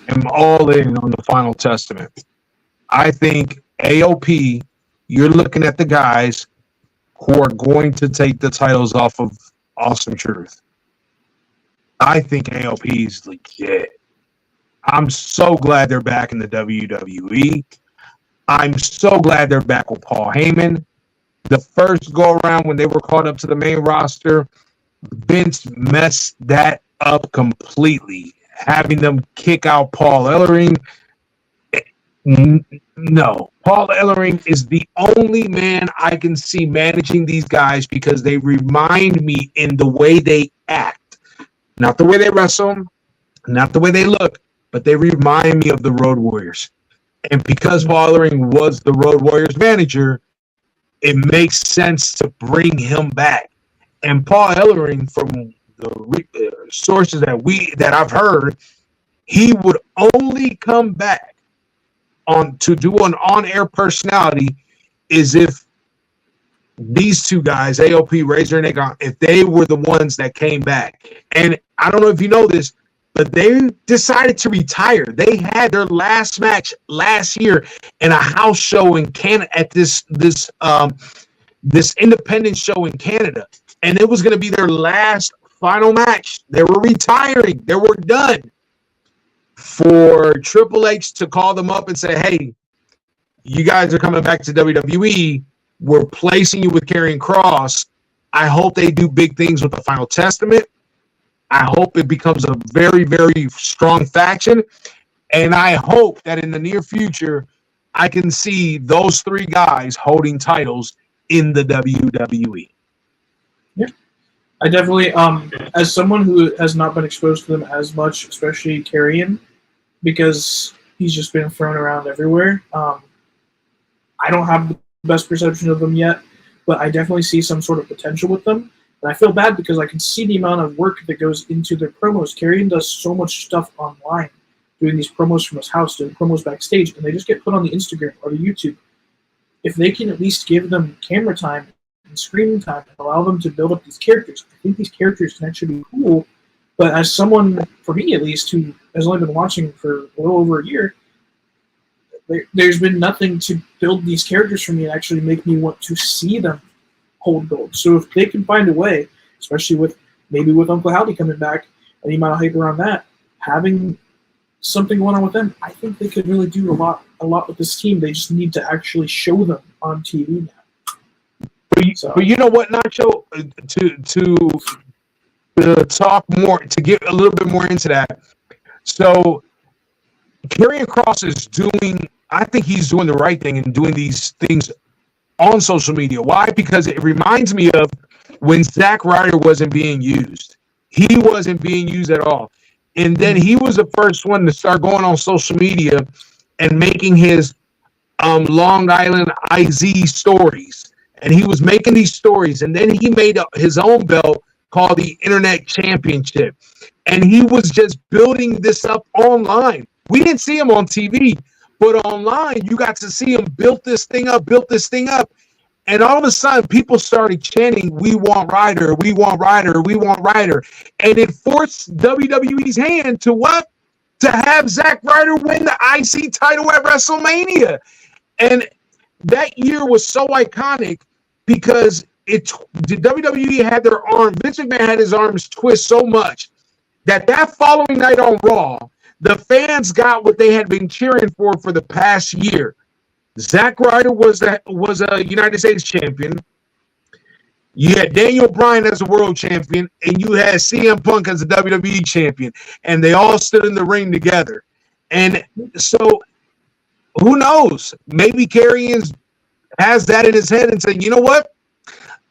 am all in on the Final Testament. I think AOP, you're looking at the guys who are going to take the titles off of Awesome Truth. I think AOP is legit. I'm so glad they're back in the WWE. I'm so glad they're back with Paul Heyman. The first go around when they were called up to the main roster, Vince messed that up completely. Having them kick out Paul Ellering, No, Paul Ellering is the only man I can see managing these guys because they remind me in the way they act, not the way they wrestle, not the way they look, but they remind me of the Road Warriors. And because Paul Ellering was the Road Warriors manager, it makes sense to bring him back. And Paul Ellering, from the sources that I've heard, he would only come back to do an on-air personality is if these two guys, AOP, Razor and Akon, if they were the ones that came back. And I don't know if you know this, but they decided to retire. They had their last match last year in a house show in Canada at this independent show in Canada, and it was going to be their last final match. They were retiring. They were done. For Triple H to call them up and say, hey, you guys are coming back to WWE. We're placing you with Karrion Kross. I hope they do big things with the Final Testament. I hope it becomes a very, very strong faction. And I hope that in the near future, I can see those three guys holding titles in the WWE. Yeah. I definitely, as someone who has not been exposed to them as much, especially Karrion, because he's just been thrown around everywhere. I don't have the best perception of them yet, but I definitely see some sort of potential with them. And I feel bad because I can see the amount of work that goes into their promos. Karrion does so much stuff online, doing these promos from his house, doing promos backstage, and they just get put on the Instagram or the YouTube. If they can at least give them camera time and screen time and allow them to build up these characters, I think these characters can actually be cool. But as someone, for me at least, who has only been watching for a little over a year, there's been nothing to build these characters for me and actually make me want to see them hold gold. So if they can find a way, especially with Uncle Howdy coming back and the amount of hype around that, having something going on with them, I think they could really do a lot with this team. They just need to actually show them on TV now. But you know what, Nacho? To talk more, to get a little bit more into that. So Karrion Kross is I think he's doing the right thing and doing these things on social media. Why? Because it reminds me of when Zack Ryder wasn't being used. He wasn't being used at all. And then he was the first one to start going on social media and making his Long Island IZ stories. And he was making these stories. And then he made his own belt called the Internet Championship. And he was just building this up online. We didn't see him on TV, but online you got to see him build this thing up. And all of a sudden people started chanting, we want Ryder, we want Ryder, we want Ryder. And it forced WWE's hand to what? To have Zack Ryder win the IC title at WrestleMania. And that year was so iconic because the WWE had their arm. Vince McMahon had his arms twist so much that following night on Raw, the fans got what they had been cheering for the past year. Zack Ryder was a United States champion. You had Daniel Bryan as a world champion, and you had CM Punk as a WWE champion, and they all stood in the ring together. And so, who knows? Maybe Karrion has that in his head and saying, you know what?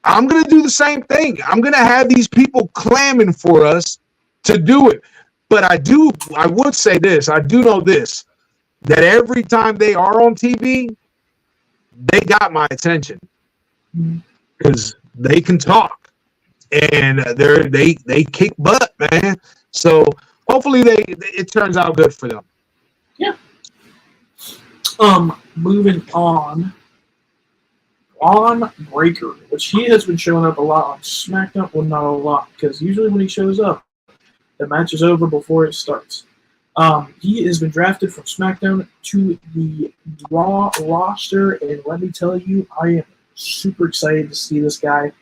I'm going to do the same thing. I'm going to have these people clamoring for us to do it. But I would say this. I do know this, that every time they are on TV, they got my attention because they can talk and they kick butt, man. So hopefully it turns out good for them. Yeah. Moving on. Braun Breaker, which he has been showing up a lot on SmackDown. Well, not a lot, because usually when he shows up, the match is over before it starts. He has been drafted from SmackDown to the Raw roster, and let me tell you, I am super excited to see this guy.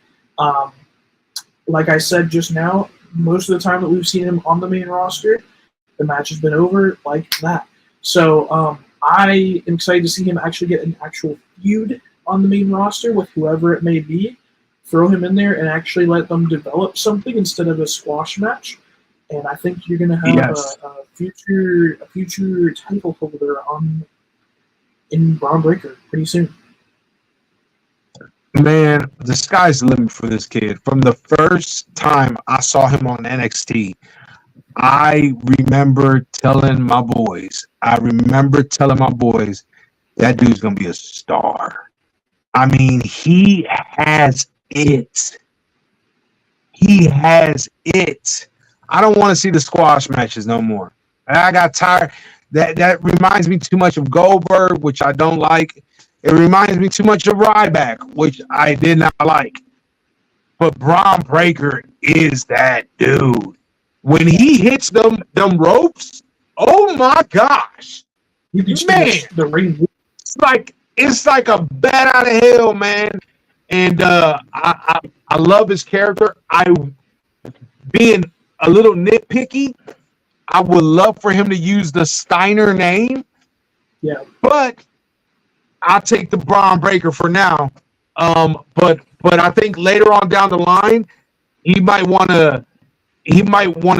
Like I said just now, most of the time that we've seen him on the main roster, the match has been over like that. So I am excited to see him actually get an actual feud on the main roster with whoever it may be. Throw him in there and actually let them develop something instead of a squash match. And I think you're going to have a future title holder on in Braun Breaker pretty soon. Man, the sky's the limit for this kid. From the first time I saw him on NXT, I remember telling my boys, that dude's going to be a star. I mean, he has it. He has it. I don't want to see the squash matches no more. I got tired. That reminds me too much of Goldberg, which I don't like. It reminds me too much of Ryback, which I did not like. But Braun Breaker is that dude. When he hits them ropes, oh my gosh. You can Man, the ring. it's like a bat out of hell, man. And I love his character. Being a little nitpicky, I would love for him to use the Steiner name. Yeah. But I'll take the Braun Breaker for now. But I think later on down the line, he might want to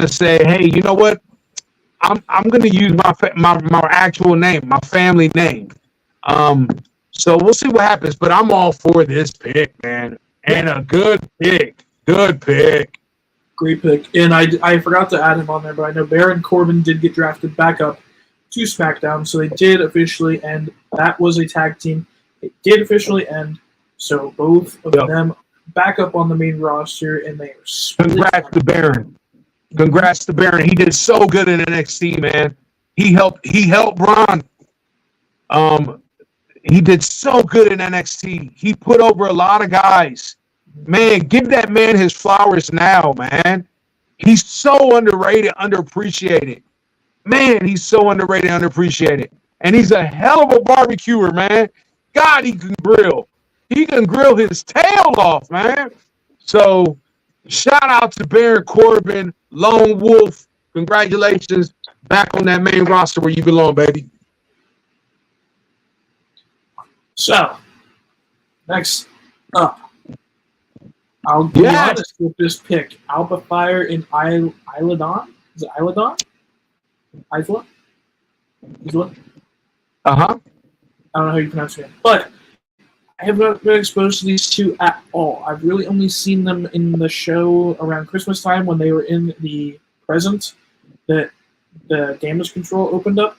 say, hey, you know what? I'm going to use my actual name, my family name. So we'll see what happens. But I'm all for this pick, man, and a good pick. Good pick. Great pick. And I forgot to add him on there, but I know Baron Corbin did get drafted back up to SmackDown, so they did officially end. That was a tag team. It did officially end. So both of them back up on the main roster, and they are Congrats to Baron. Congrats to Baron. He did so good in NXT, man. He helped Braun. He did so good in NXT. He put over a lot of guys. Man, give that man his flowers now, man. He's so underrated, underappreciated. Man, he's so underrated, underappreciated. And he's a hell of a barbecuer, man. God, he can grill. He can grill his tail off, man. So, shout out to Baron Corbin, Lone Wolf. Congratulations. Back on that main roster where you belong, baby. So, next up, I'll be honest with this pick. Alpha Fire in Isladon. Is it Isladon? Isla? Uh-huh. I don't know how you pronounce it. But I have not been exposed to these two at all. I've really only seen them in the show around Christmas time when they were in the present that the damage control opened up.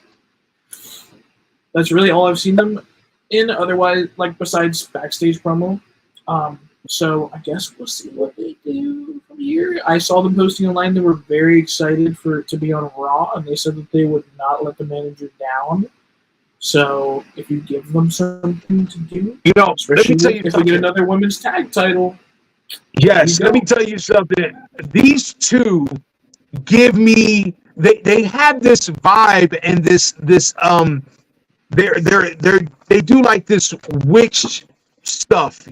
That's really all I've seen them in. Otherwise, like besides backstage promo. So I guess we'll see what they do from here. I saw them posting online. They were very excited to be on Raw, and they said that they would not let the manager down. So if you give them something to do, especially if we get another women's tag title. Yes, let me tell you something. These two give me they have this vibe and this they do like this witch stuff,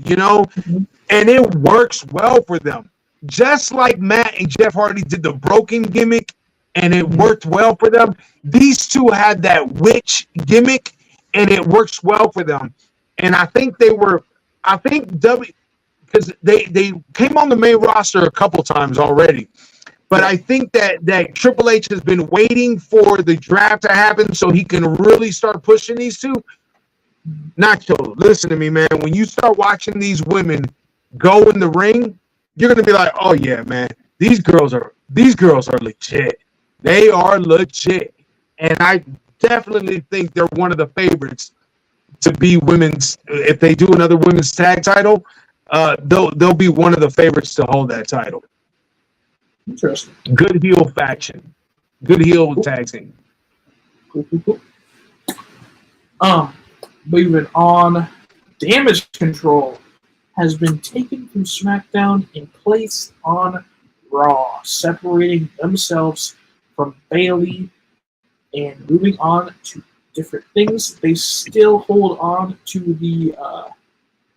and it works well for them. Just like Matt and Jeff Hardy did the broken gimmick, and it worked well for them. These two had that witch gimmick, and it works well for them. And I think because they came on the main roster a couple times already. But I think that Triple H has been waiting for the draft to happen so he can really start pushing these two. Nacho, listen to me, man. When you start watching these women go in the ring, you're gonna be like, "Oh yeah, man, these girls are legit. They are legit." And I definitely think they're one of the favorites to be women's. If they do another women's tag title, they'll be one of the favorites to hold that title. Interesting. Good heel faction. Good heel tag team. Cool. Moving on, Damage Control has been taken from SmackDown and placed on Raw, separating themselves from Bayley and moving on to different things. They still hold on to the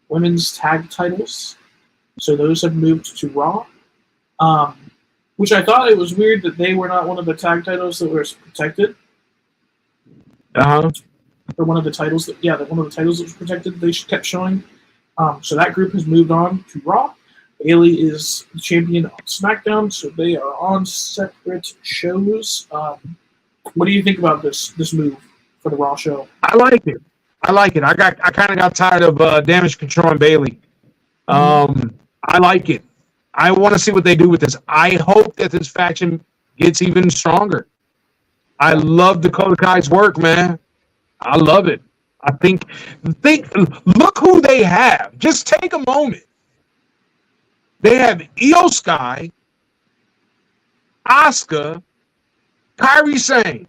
women's tag titles, so those have moved to Raw. Which I thought it was weird that they were not one of the tag titles that were protected. Or one of the titles that was protected. They kept showing. So that group has moved on to Raw. Bayley is the champion on SmackDown, so they are on separate shows. What do you think about this move for the Raw show? I like it. I like it. I kind of got tired of Damage Control and Bailey. I like it. I want to see what they do with this. I hope that this faction gets even stronger. I love Dakota Kai's work, man. I love it. I think look who they have. Just take a moment. They have Io Sky, Asuka, Kairi Sane.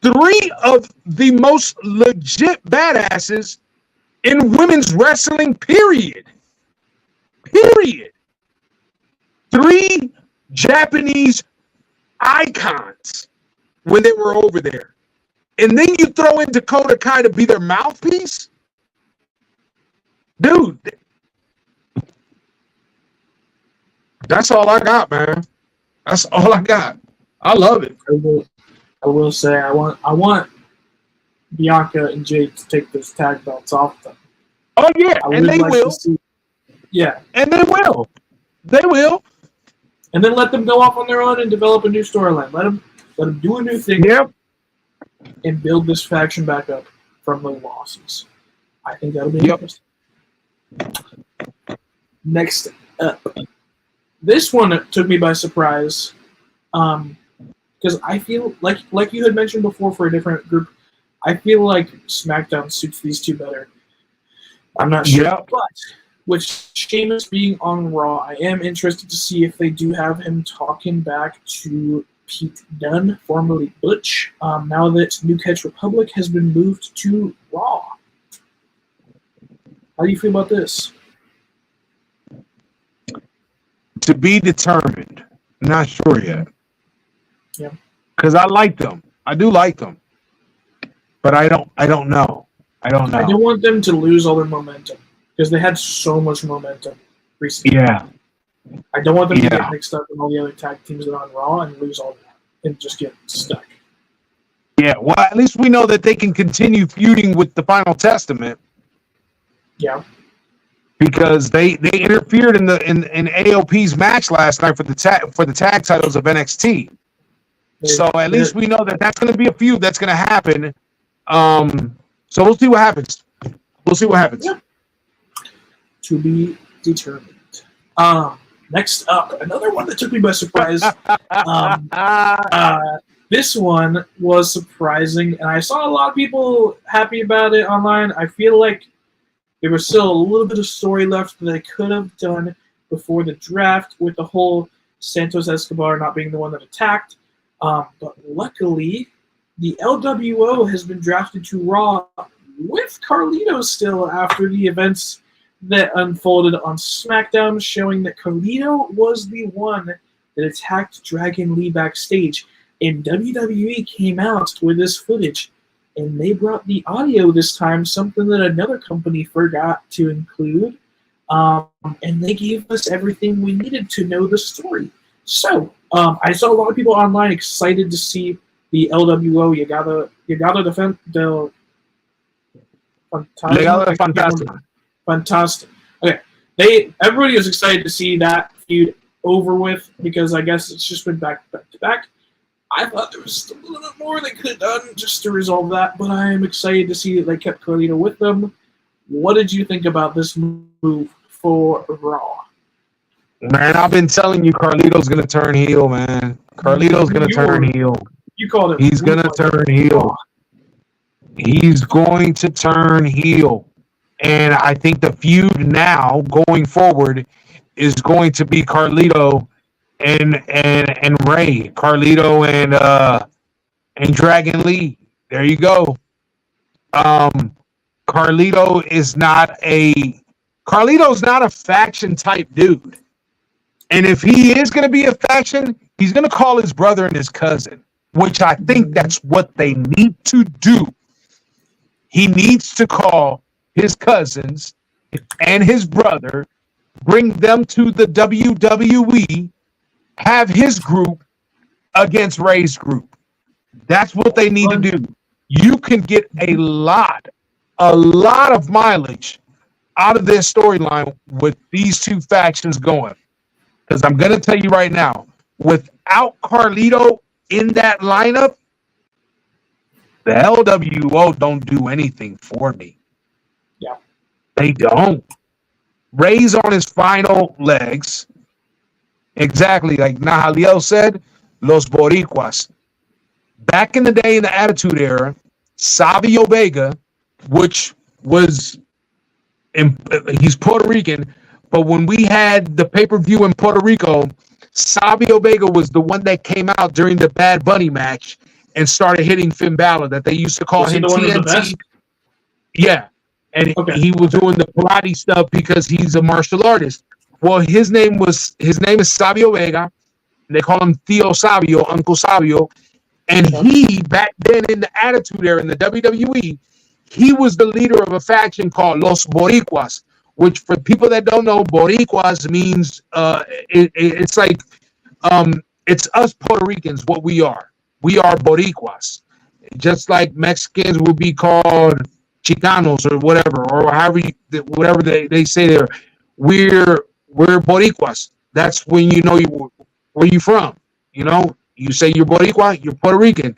3 of the most legit badasses in women's wrestling, period. Period. 3 Japanese icons when they were over there. And then you throw in Dakota Kai to be their mouthpiece? Dude. That's all I got, man. That's all I got. I love it. I will say I want Bianca and Jade to take those tag belts off them. Oh yeah, and they will. Yeah. And they will. They will. And then let them go off on their own and develop a new storyline. Let them do a new thing. Yep. And build this faction back up from the losses. I think that'll be interesting. Next up. This one took me by surprise. Because I feel like you had mentioned before for a different group, I feel like SmackDown suits these two better. I'm not sure. Yeah. But with Sheamus being on Raw, I am interested to see if they do have him talking back to Pete Dunne, formerly Butch, now that New Catch Republic has been moved to Raw. How do you feel about this? To be determined. Not sure yet. Yeah. Because I like them. I do like them. But I don't know. I don't want them to lose all their momentum. Because they had so much momentum recently. Yeah. I don't want them to get mixed up in all the other tag teams that are on Raw and lose all that and just get stuck. Yeah, well, at least we know that they can continue feuding with the Final Testament. Yeah. Because they interfered in AOP's match last night for the tag titles of NXT. So at least we know that that's going to be a feud that's going to happen. So we'll see what happens. Yeah. To be determined. Next up, another one that took me by surprise. This one was surprising, and I saw a lot of people happy about it online. I feel like there was still a little bit of story left that they could have done before the draft with the whole Santos Escobar not being the one that attacked. But luckily, the LWO has been drafted to Raw with Carlito still after the events that unfolded on SmackDown, showing that Carlito was the one that attacked Dragon Lee backstage. And WWE came out with this footage, and they brought the audio this time, something that another company forgot to include. And they gave us everything we needed to know the story. So, I saw a lot of people online excited to see the LWO. Fantastic. Okay. Everybody was excited to see that feud over with because I guess it's just been back to back. I thought there was a little bit more they could have done just to resolve that, but I am excited to see that they kept Carlito with them. What did you think about this move for Raw? Man, I've been telling you Carlito's going to turn heel, man. Carlito's going to turn heel. You called it. He's going to turn heel. He's going to turn heel. And I think the feud now going forward is going to be Carlito and Ray. Carlito and Dragon Lee. There you go. Carlito's not a faction type dude. And if he is going to be a faction, he's going to call his brother and his cousin, which I think that's what they need to do. He needs to call his cousins and his brother, bring them to the WWE, have his group against Ray's group. That's what they need to do. You can get a lot of mileage out of this storyline with these two factions going. Because I'm going to tell you right now, without Carlito in that lineup, The LWO don't do anything for me. Yeah. They don't. Ray's on his final legs. Exactly like Nahaliel said, Los Boricuas. Back in the day in the Attitude Era, Savio Vega, which was, he's Puerto Rican, but when we had the pay-per-view in Puerto Rico, Savio Vega was the one that came out during the Bad Bunny match and started hitting Finn Balor, that they used to call him TNT. Yeah, and he was doing the Pilates stuff because he's a martial artist. Well, his name is Savio Vega. They call him Theo Savio, Uncle Savio. And he, back then in the Attitude Era in the WWE, he was the leader of a faction called Los Boricuas, which for people that don't know, Boricuas means it's like it's us Puerto Ricans, what we are. We are Boricuas. Just like Mexicans would be called Chicanos or whatever, or whatever they say there. We're Boricuas. That's when you know where you from. You know, you say you're Boricua, you're Puerto Rican.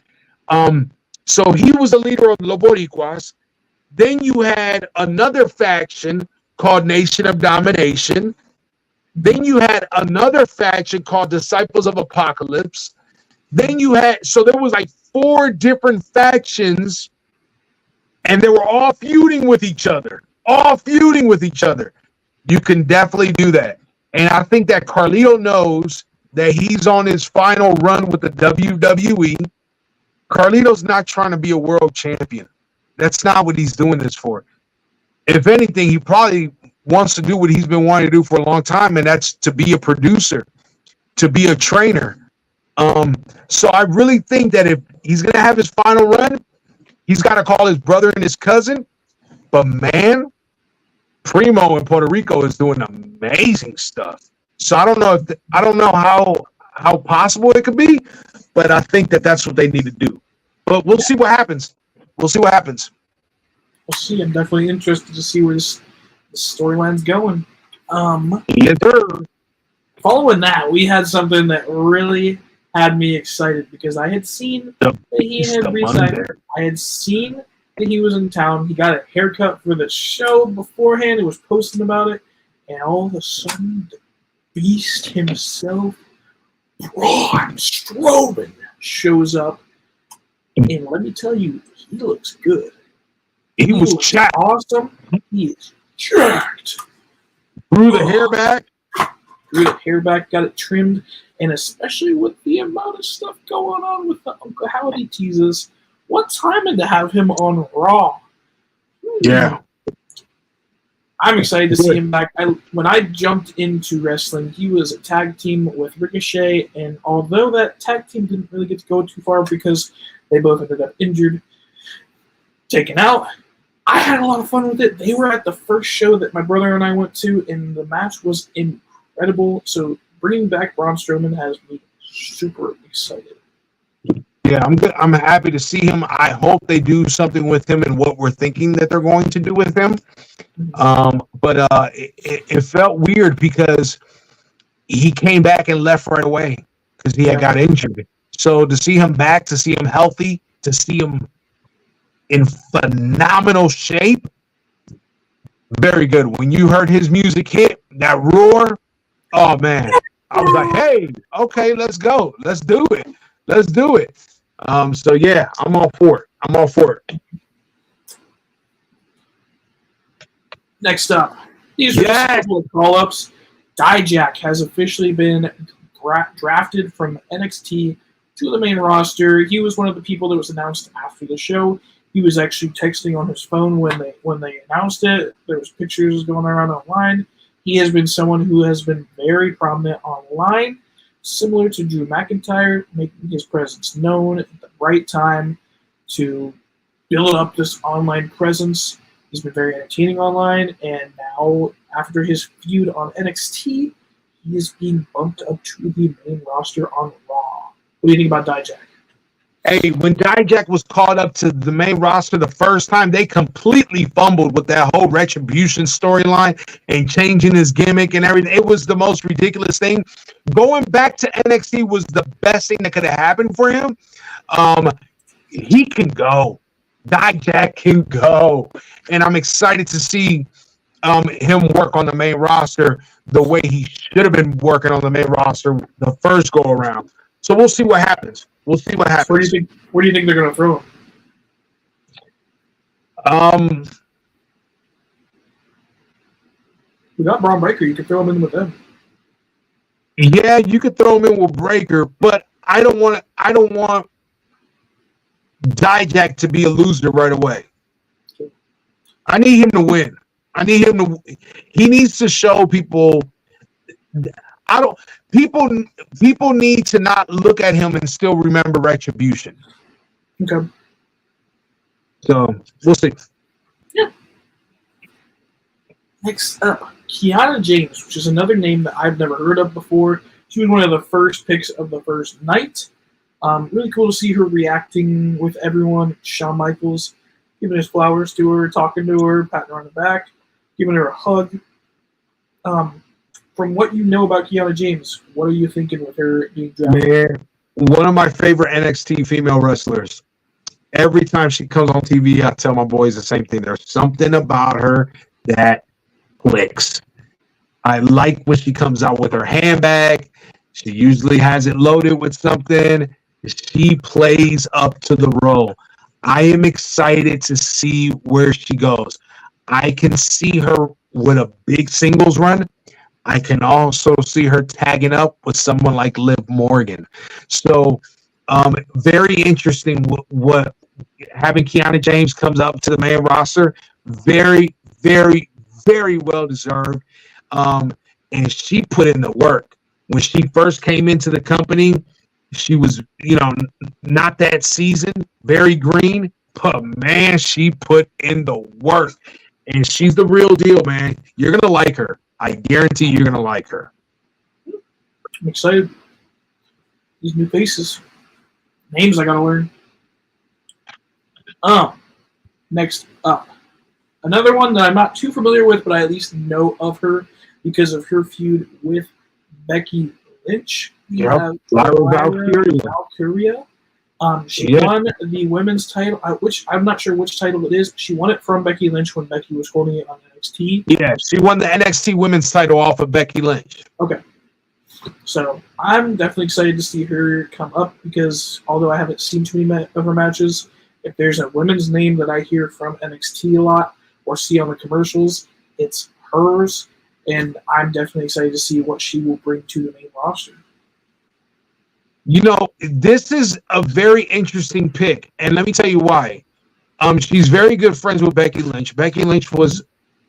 So he was the leader of the Boricuas. Then you had another faction called Nation of Domination. Then you had another faction called Disciples of Apocalypse. Then you had, so there was like 4 different factions, and they were all feuding with each other. You can definitely do that. And I think that Carlito knows that he's on his final run with the WWE. Carlito's not trying to be a world champion. That's not what he's doing this for. If anything, he probably wants to do what he's been wanting to do for a long time, and that's to be a producer, to be a trainer. So I really think that if he's going to have his final run, he's got to call his brother and his cousin. But man, Primo in Puerto Rico is doing amazing stuff. So I don't know how possible it could be, but I think that that's what they need to do. But we'll see what happens. We'll see. I'm definitely interested to see where this storyline's going. Yes, sir. Following that, we had something that really had me excited because I had seen that he had resigned. I had seen that he was in town. He got a haircut for the show beforehand. He was posting about it, and all of a sudden, the Beast himself, Braun Strowman, shows up. And let me tell you, he looks good. He was jacked. Awesome. He is jacked. Grew the hair back. Got it trimmed. And especially with the amount of stuff going on with the Uncle Howdy teases, what timing to have him on Raw. Yeah. I'm excited to see him back. When I jumped into wrestling, he was a tag team with Ricochet, and although that tag team didn't really get to go too far because they both ended up injured, taken out, I had a lot of fun with it. They were at the first show that my brother and I went to, and the match was incredible. So bringing back Braun Strowman has me super excited. Yeah, I'm good. I'm happy to see him. I hope they do something with him and what we're thinking that they're going to do with him. But it felt weird because he came back and left right away because he had got injured. So to see him back, to see him healthy, to see him in phenomenal shape, very good. When you heard his music hit, that roar, oh man, I was like, hey, okay, let's go. Let's do it. So yeah, I'm all for it. Next up, these are call-ups. Dijak has officially been drafted from NXT to the main roster. He was one of the people that was announced after the show. He was actually texting on his phone when they announced it. There was pictures going around online. He has been someone who has been very prominent online, similar to Drew McIntyre, making his presence known at the right time to build up this online presence. He's been very entertaining online, and now after his feud on NXT, he is being bumped up to the main roster on Raw. What do you think about Dijak? Hey, when Dijak was called up to the main roster the first time, they completely fumbled with that whole Retribution storyline and changing his gimmick and everything. It was the most ridiculous thing. Going back to NXT was the best thing that could have happened for him. he can go. Dijak can go. And I'm excited to see him work on the main roster the way he should have been working on the main roster the first go around. So we'll see what happens. We'll see what happens. Where do you think they're going to throw him? We got Braun Breaker. You could throw him in with them. Yeah, you could throw him in with Breaker, but I don't want Dijak to be a loser right away. I need him to win. He needs to show people. People need to not look at him and still remember Retribution. Okay. So we'll see. Yeah. Next up, Kiana James, which is another name that I've never heard of before. She was one of the first picks of the first night. Really cool to see her reacting with everyone. Shawn Michaels giving his flowers to her, talking to her, patting her on the back, giving her a hug. From what you know about Kiana James, what are you thinking with her being drafted? Man, one of my favorite NXT female wrestlers. Every time she comes on TV, I tell my boys the same thing. There's something about her that clicks. I like when she comes out with her handbag. She usually has it loaded with something. She plays up to the role. I am excited to see where she goes. I can see her with a big singles run. I can also see her tagging up with someone like Liv Morgan. So, very interesting what having Kiana James comes up to the main roster. Very, very, very well deserved. And she put in the work. When she first came into the company, she was, not that seasoned, very green, but man, she put in the work. And she's the real deal, man. You're going to like her. I guarantee you're going to like her. I'm excited. These new faces. Names I got to learn. Next up. Another one that I'm not too familiar with, but I at least know of her because of her feud with Becky Lynch. Valkyria. She won the women's title, which I'm not sure which title it is. She won it from Becky Lynch when Becky was holding it on NXT. Yeah, she won the NXT women's title off of Becky Lynch. Okay. So I'm definitely excited to see her come up because although I haven't seen too many of her matches, if there's a women's name that I hear from NXT a lot or see on the commercials, it's hers. And I'm definitely excited to see what she will bring to the main roster. This is a very interesting pick, and let me tell you why. She's very good friends with Becky Lynch. Becky Lynch was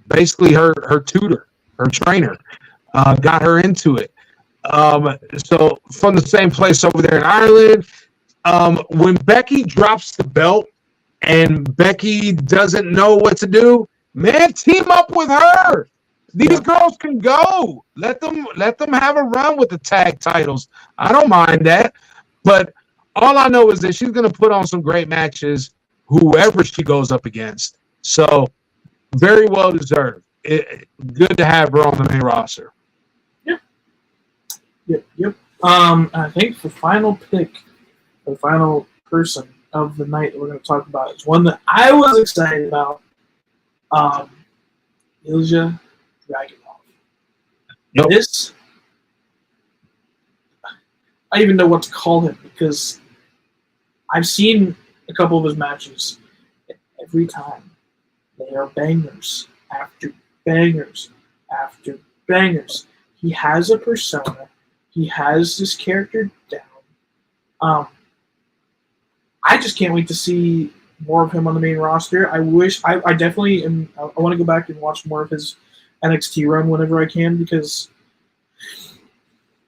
basically her tutor, her trainer, got her into it. So from the same place over there in Ireland, when Becky drops the belt and Becky doesn't know what to do, man, team up with her. These girls can go. Let them have a run with the tag titles. I don't mind that. But all I know is that she's going to put on some great matches, whoever she goes up against. So very well deserved. Good to have her on the main roster. Yep. I think the final pick, the final person of the night that we're going to talk about is one that I was excited about. Ilja Dragunov. Yep. This, I don't even know what to call him because I've seen a couple of his matches. And every time they are bangers after bangers after bangers. He has a persona. He has this character down. I just can't wait to see more of him on the main roster. I definitely am. I want to go back and watch more of his NXT run whenever I can because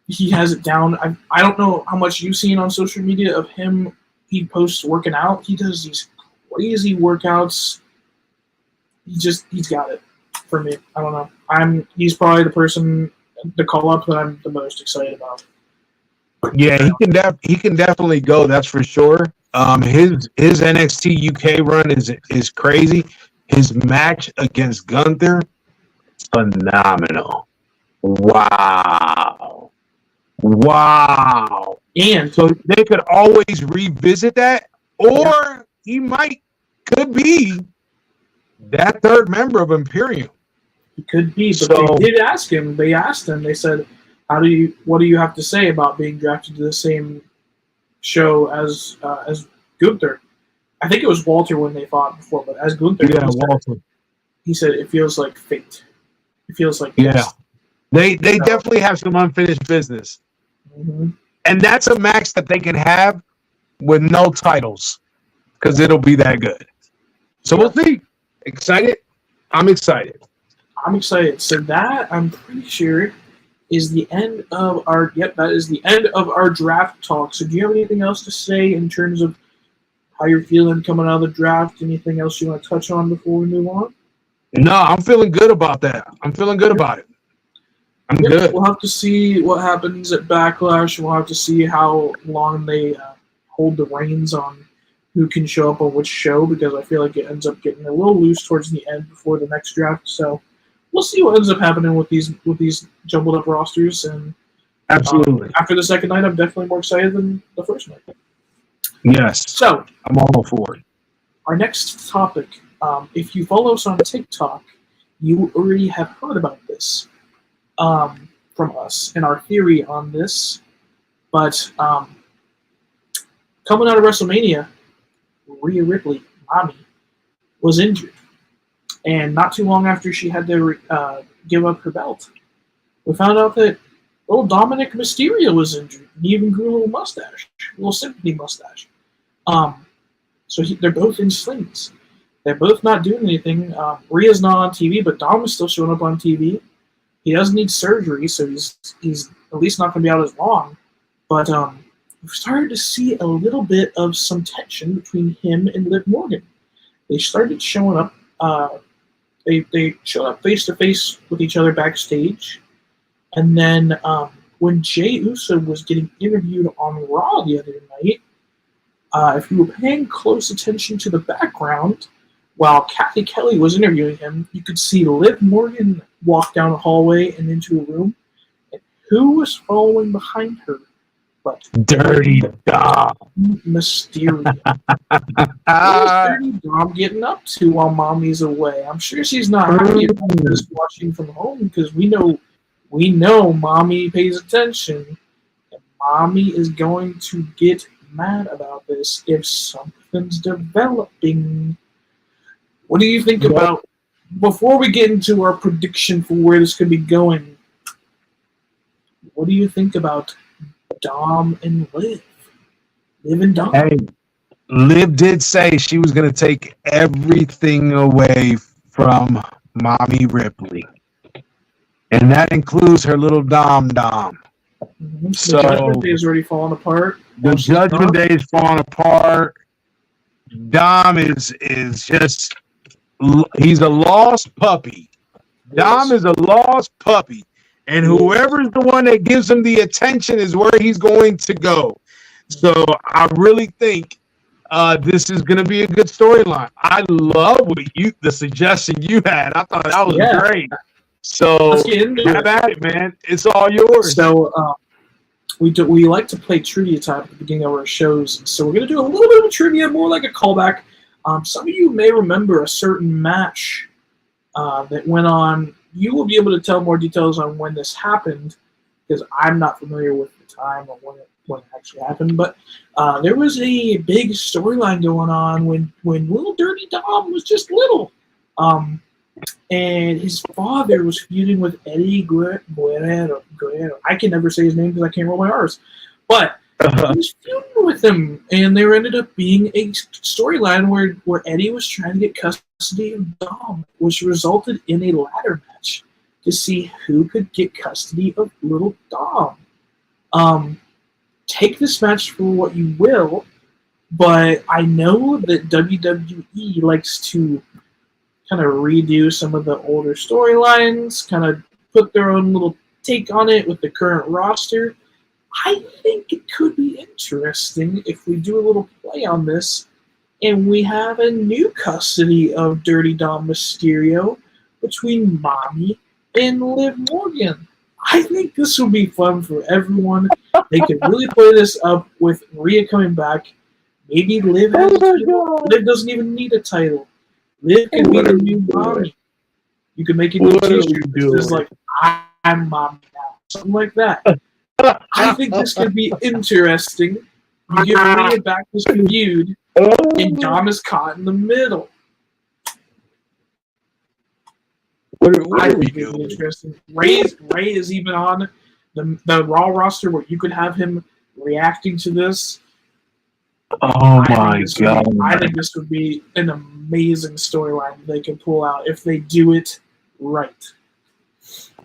he has it down. I don't know how much you've seen on social media of him. He posts working out. He does these crazy workouts. He's got it for me. I don't know. He's probably the person to call up that I'm the most excited about. Yeah, he can definitely go. That's for sure. His NXT UK run is crazy. His match against Gunther, phenomenal. Wow. And so they could always revisit that or he could be that third member of Imperium. He could be, but they did ask him. They asked him. They said, what do you have to say about being drafted to the same show as Gunther?" I think it was Walter when they fought before, but as Gunther, Walter. He said it feels like fate. It feels like They definitely have some unfinished business, and that's a match that they can have with no titles because it'll be that good. So we'll see. Excited? I'm excited. I'm excited. So that, I'm pretty sure, is the end of our. Yep, that is the end of our draft talk. So do you have anything else to say in terms of how you're feeling coming out of the draft? Anything else you want to touch on before we move on? No, I'm feeling good about that. I'm feeling good about it. I'm good. We'll have to see what happens at Backlash. We'll have to see how long they hold the reins on who can show up on which show, because I feel like it ends up getting a little loose towards the end before the next draft. So we'll see what ends up happening with these jumbled up rosters. And absolutely, after the second night, I'm definitely more excited than the first night. Yes. So I'm all for it. Our next topic. If you follow us on TikTok, you already have heard about this from us and our theory on this. But coming out of WrestleMania, Rhea Ripley, Mami, was injured. And not too long after she had to give up her belt, we found out that little Dominic Mysterio was injured. He even grew a little mustache, a little sympathy mustache. So they're both in slings. They're both not doing anything. Rhea's not on TV, but Dom is still showing up on TV. He doesn't need surgery, so he's at least not going to be out as long. But we've started to see a little bit of some tension between him and Liv Morgan. They started showing up. They showed up face to face with each other backstage, and then when Jey Uso was getting interviewed on Raw the other night, if you were paying close attention to the background, while Kathy Kelly was interviewing him, you could see Liv Morgan walk down a hallway and into a room. And who was following behind her but Dirty Dom Mysterio? What is Dirty Dom getting up to while Mommy's away? I'm sure she's not happy about this watching from home, because we know Mommy pays attention, and Mommy is going to get mad about this if something's developing. What do you think about, before we get into our prediction for where this could be going, what do you think about Dom and Liv? Liv and Dom. Hey, Liv did say she was going to take everything away from Mommy Ripley. And that includes her little Dom. Mm-hmm. So, the Judgment Day is already falling apart. The Judgment Day is falling apart. Dom is just, he's a lost puppy. Dom is a lost puppy. And whoever's the one that gives him the attention is where he's going to go. So I really think this is going to be a good storyline. I love the suggestion you had. I thought that was great. So have at it, man. It's all yours. So we like to play trivia time at the beginning of our shows. So we're going to do a little bit of trivia, more like a callback. Some of you may remember a certain match that went on. You will be able to tell more details on when this happened, because I'm not familiar with the time or when it actually happened. But there was a big storyline going on when little Dirty Dom was just little. And his father was feuding with Eddie Guerrero. I can never say his name because I can't roll my R's. But he was feuding with him, and there ended up being a storyline where Eddie was trying to get custody of Dom, which resulted in a ladder match to see who could get custody of little Dom. Take this match for what you will, but I know that WWE likes to kind of redo some of the older storylines, kind of put their own little take on it with the current roster. I think it could be interesting if we do a little play on this and we have a new custody of Dirty Dom Mysterio between Mami and Liv Morgan. I think this will be fun for everyone. They could really play this up with Rhea coming back, Maybe Liv has a title. Liv doesn't even need a title. Liv can be the new Mami. You can make a new t-shirt that says like, I'm Mami now. Something like that. I think this could be interesting. You give Rhea back this feud, and Dom is caught in the middle. What are we Really doing? interesting. Ray is even on the Raw roster where you could have him reacting to this. Oh my God! I think this would be an amazing storyline they can pull out if they do it right.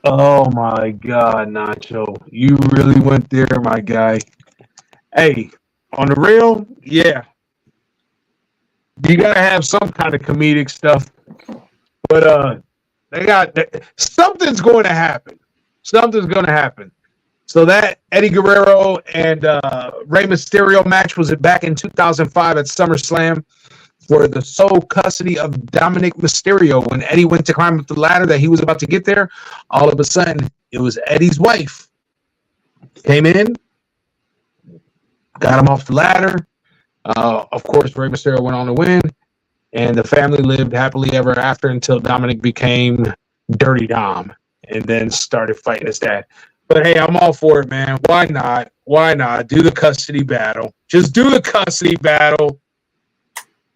Oh my God, Nacho, you really went there, my guy. Hey, on the real, yeah, you gotta have some kind of comedic stuff, but something's going to happen. Something's going to happen. So that Eddie Guerrero and Rey Mysterio match was back in 2005 at SummerSlam for the sole custody of Dominic Mysterio. When Eddie went to climb up the ladder that he was about to get there, all of a sudden it was Eddie's wife. Came in, got him off the ladder. Of course, Rey Mysterio went on to win, and the family lived happily ever after until Dominic became Dirty Dom and then started fighting his dad. But hey, I'm all for it, man. Why not? Why not? Do the custody battle. Just do the custody battle.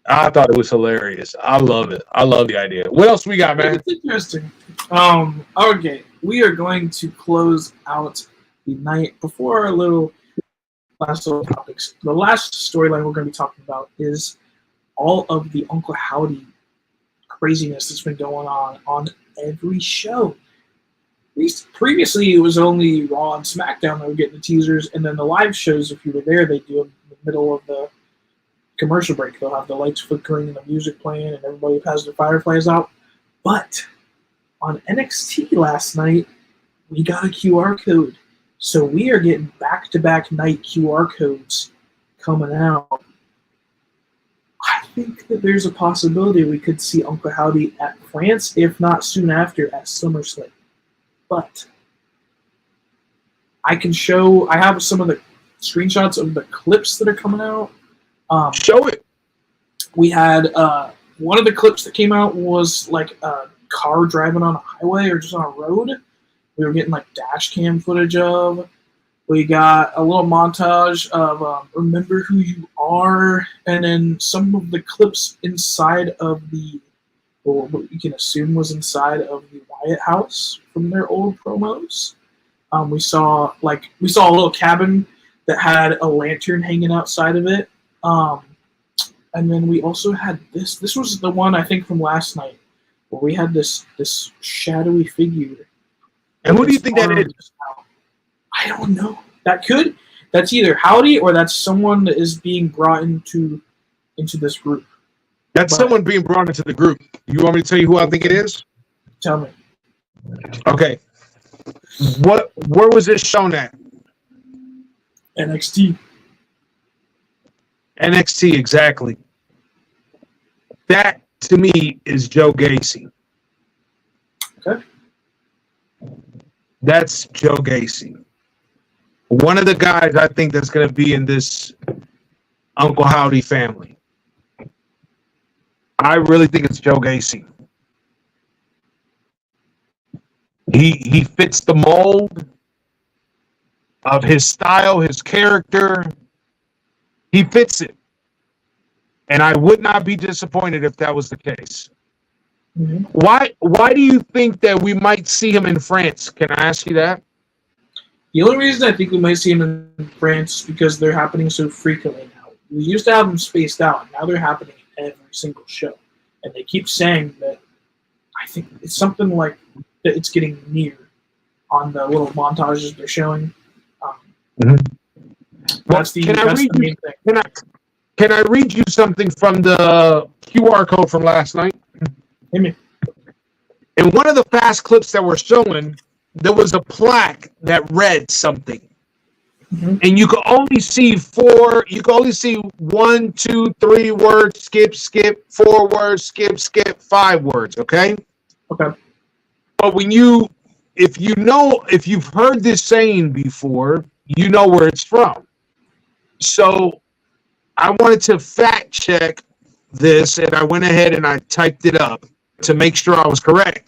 I thought it was hilarious. I love it. I love the idea. What else we got, man? It's interesting. Okay, we are going to close out the night before our last little topics. The last storyline we're going to be talking about is all of the Uncle Howdy craziness that's been going on every show. At least previously, it was only Raw and SmackDown that were getting the teasers, and then the live shows, if you were there, they do in the middle of the commercial break. They'll have the lights flickering and the music playing, and everybody has their fireflies out. But on NXT last night, we got a QR code. So we are getting back-to-back night QR codes coming out. I think that there's a possibility we could see Uncle Howdy at France, if not soon after at SummerSlam. But I have some of the screenshots of the clips that are coming out. Show it. We had one of the clips that came out was like a car driving on a highway or just on a road. We were getting like dash cam footage of. We got a little montage of Remember Who You Are, and then some of the clips inside of what you can assume was inside of the Wyatt house from their old promos. We saw a little cabin that had a lantern hanging outside of it. And then we also had this. This was the one I think from last night where we had this shadowy figure. And who do you think that is? I don't know. That's either Howdy or that's someone that is being brought into this group. That's someone being brought into the group. You want me to tell you who I think it is? Tell me. Okay. Where was this shown at? NXT. NXT, exactly. That, to me, is Joe Gacy. Okay. That's Joe Gacy. One of the guys I think that's going to be in this Uncle Howdy family. I really think it's Joe Gacy. He fits the mold of his style, his character. He fits it. And I would not be disappointed if that was the case. Mm-hmm. Why do you think that we might see him in France? Can I ask you that? The only reason I think we might see him in France is because they're happening so frequently now. We used to have them spaced out. Now they're happening every single show. And they keep saying that I think it's something like that it's getting near on the little montages they're showing. That's the main thing. Can I read you something from the QR code from last night? Hit me. In one of the fast clips that were showing, there was a plaque that read something. Mm-hmm. And you could only see 1, 2, 3 words, skip, 4 words, skip, 5 words, okay? Okay. But if you've heard this saying before, you know where it's from. So I wanted to fact check this, and I went ahead and I typed it up to make sure I was correct.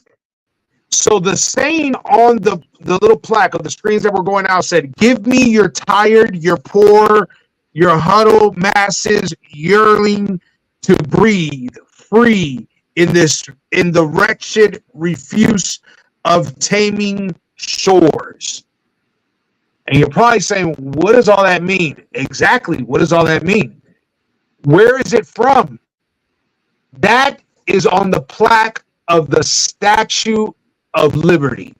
So the saying on the little plaque of the screens that were going out said, "Give me your tired, your poor, your huddled masses yearning to breathe free in the wretched refuse of taming shores." And you're probably saying, what does all that mean? Exactly, what does all that mean? Where is it from? That is on the plaque of the Statue of Liberty.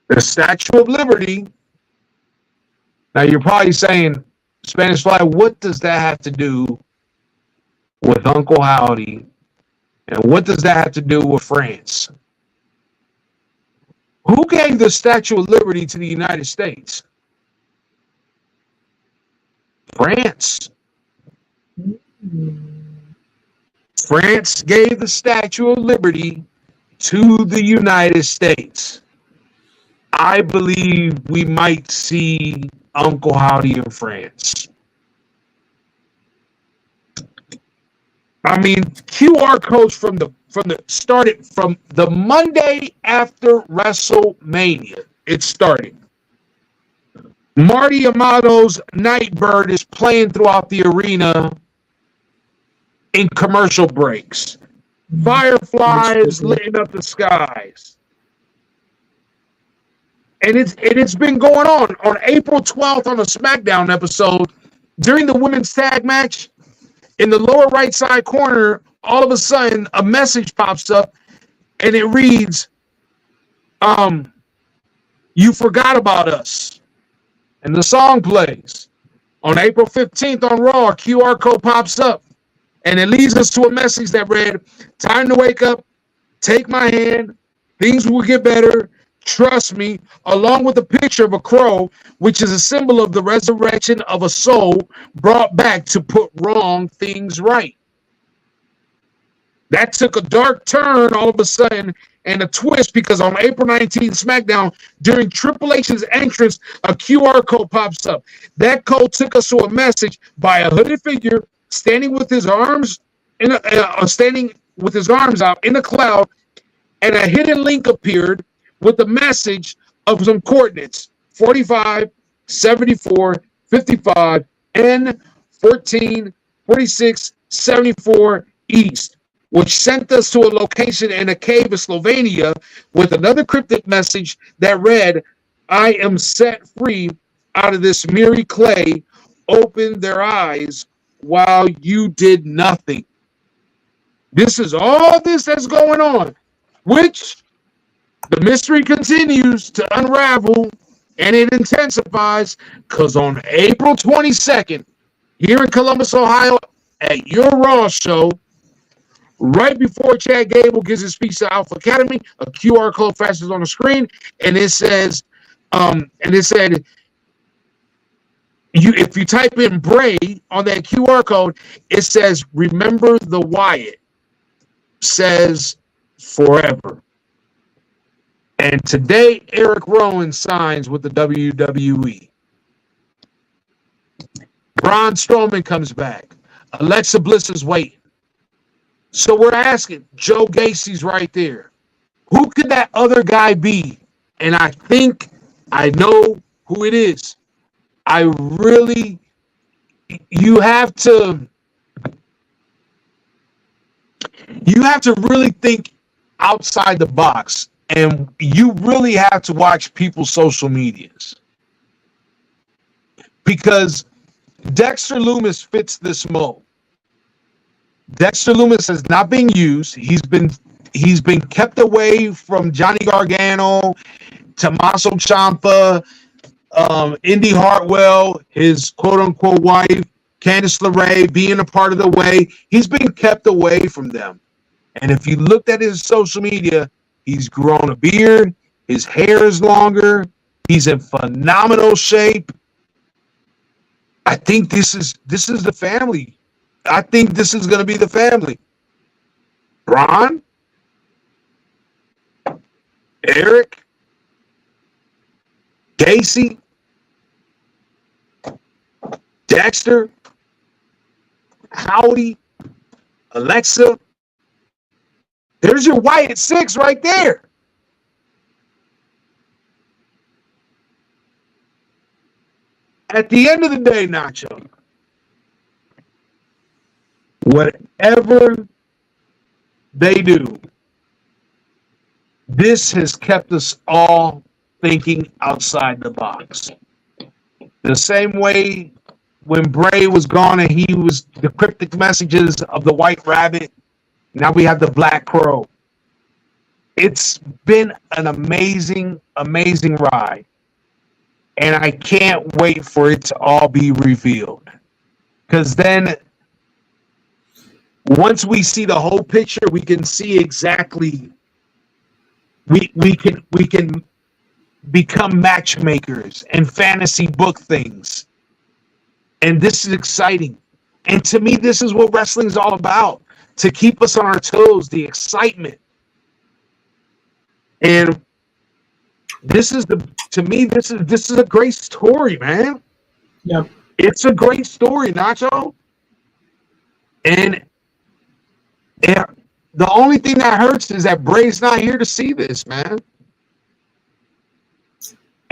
The Statue of Liberty. Now you're probably saying, Spanish Fly, what does that have to do with Uncle Howdy? And what does that have to do with France? Who gave the Statue of Liberty to the United States? France. France gave the Statue of Liberty to the United States. I believe we might see Uncle Howdy in France. I mean, QR codes from the started from the Monday after WrestleMania. It started. Marty Amato's Nightbird is playing throughout the arena in commercial breaks. Fireflies lighting up the skies. And it's been going on. On April 12th on a SmackDown episode, during the women's tag match, in the lower right side corner, all of a sudden a message pops up and it reads, "You forgot about us." And the song plays. On April 15th on Raw, a QR code pops up and it leads us to a message that read, "Time to wake up, take my hand, things will get better, trust me," along with a picture of a crow, which is a symbol of the resurrection of a soul brought back to put wrong things right. That took a dark turn all of a sudden and a twist, because on April 19th SmackDown, during Triple H's entrance, a QR code pops up. That code took us to a message by a hooded figure standing with his arms out in a cloud, and a hidden link appeared with the message of some coordinates: 45, 74, 55, and 14, 46, 74 East, which sent us to a location in a cave in Slovenia with another cryptic message that read, "I am set free out of this miry clay. Open their eyes while you did nothing." This is all this that's going on, which the mystery continues to unravel, and it intensifies, because on April 22nd, here in Columbus, Ohio, at your Raw show, right before Chad Gable gives his speech to Alpha Academy, a QR code flashes on the screen, and it says, if you type in Bray on that QR code, it says, "Remember the Wyatt," says forever. And today, Eric Rowan signs with the WWE. Braun Strowman comes back. Alexa Bliss is waiting. So we're asking, Joe Gacy's right there. Who could that other guy be? And I think I know who it is. You have to really think outside the box. And you really have to watch people's social medias, because Dexter Lumis fits this mold. Dexter Lumis has not been used. He's been kept away from Johnny Gargano, Tommaso Ciampa, Indy Hartwell, his quote-unquote wife, Candice LeRae, being a part of the way. He's been kept away from them. And if you looked at his social media, he's grown a beard. His hair is longer. He's in phenomenal shape. I think this is the family. I think this is going to be the family. Braun, Eric, Gacy, Dexter, Howdy, Alexa. There's your Wyatt 6 right there. At the end of the day, Nacho, whatever they do, this has kept us all thinking outside the box. The same way when Bray was gone and he was the cryptic messages of the White Rabbit, now we have the Black Crow. It's been an amazing, amazing ride. And I can't wait for it to all be revealed. Because then, once we see the whole picture, we can see exactly. We can become matchmakers and fantasy book things. And this is exciting. And to me, this is what wrestling is all about. To keep us on our toes, the excitement. And this is a great story, man. Yeah. It's a great story, Nacho. And the only thing that hurts is that Bray's not here to see this, man.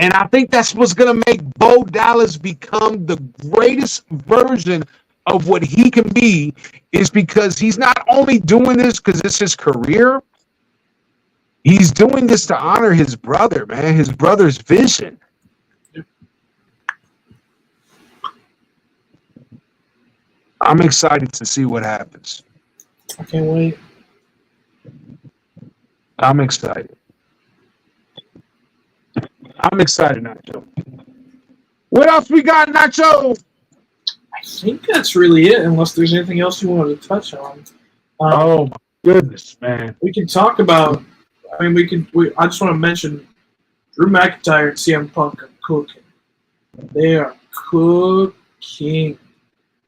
And I think that's what's going to make Bo Dallas become the greatest version of what he can be, is because he's not only doing this because it's his career, he's doing this to honor his brother, man, his brother's vision. I'm excited to see what happens. I can't wait. I'm excited. I'm excited, Nacho. What else we got, Nacho? I think that's really it, unless there's anything else you wanted to touch on. Oh, my goodness, man. We can talk about, I just want to mention Drew McIntyre and CM Punk are cooking. They are cooking.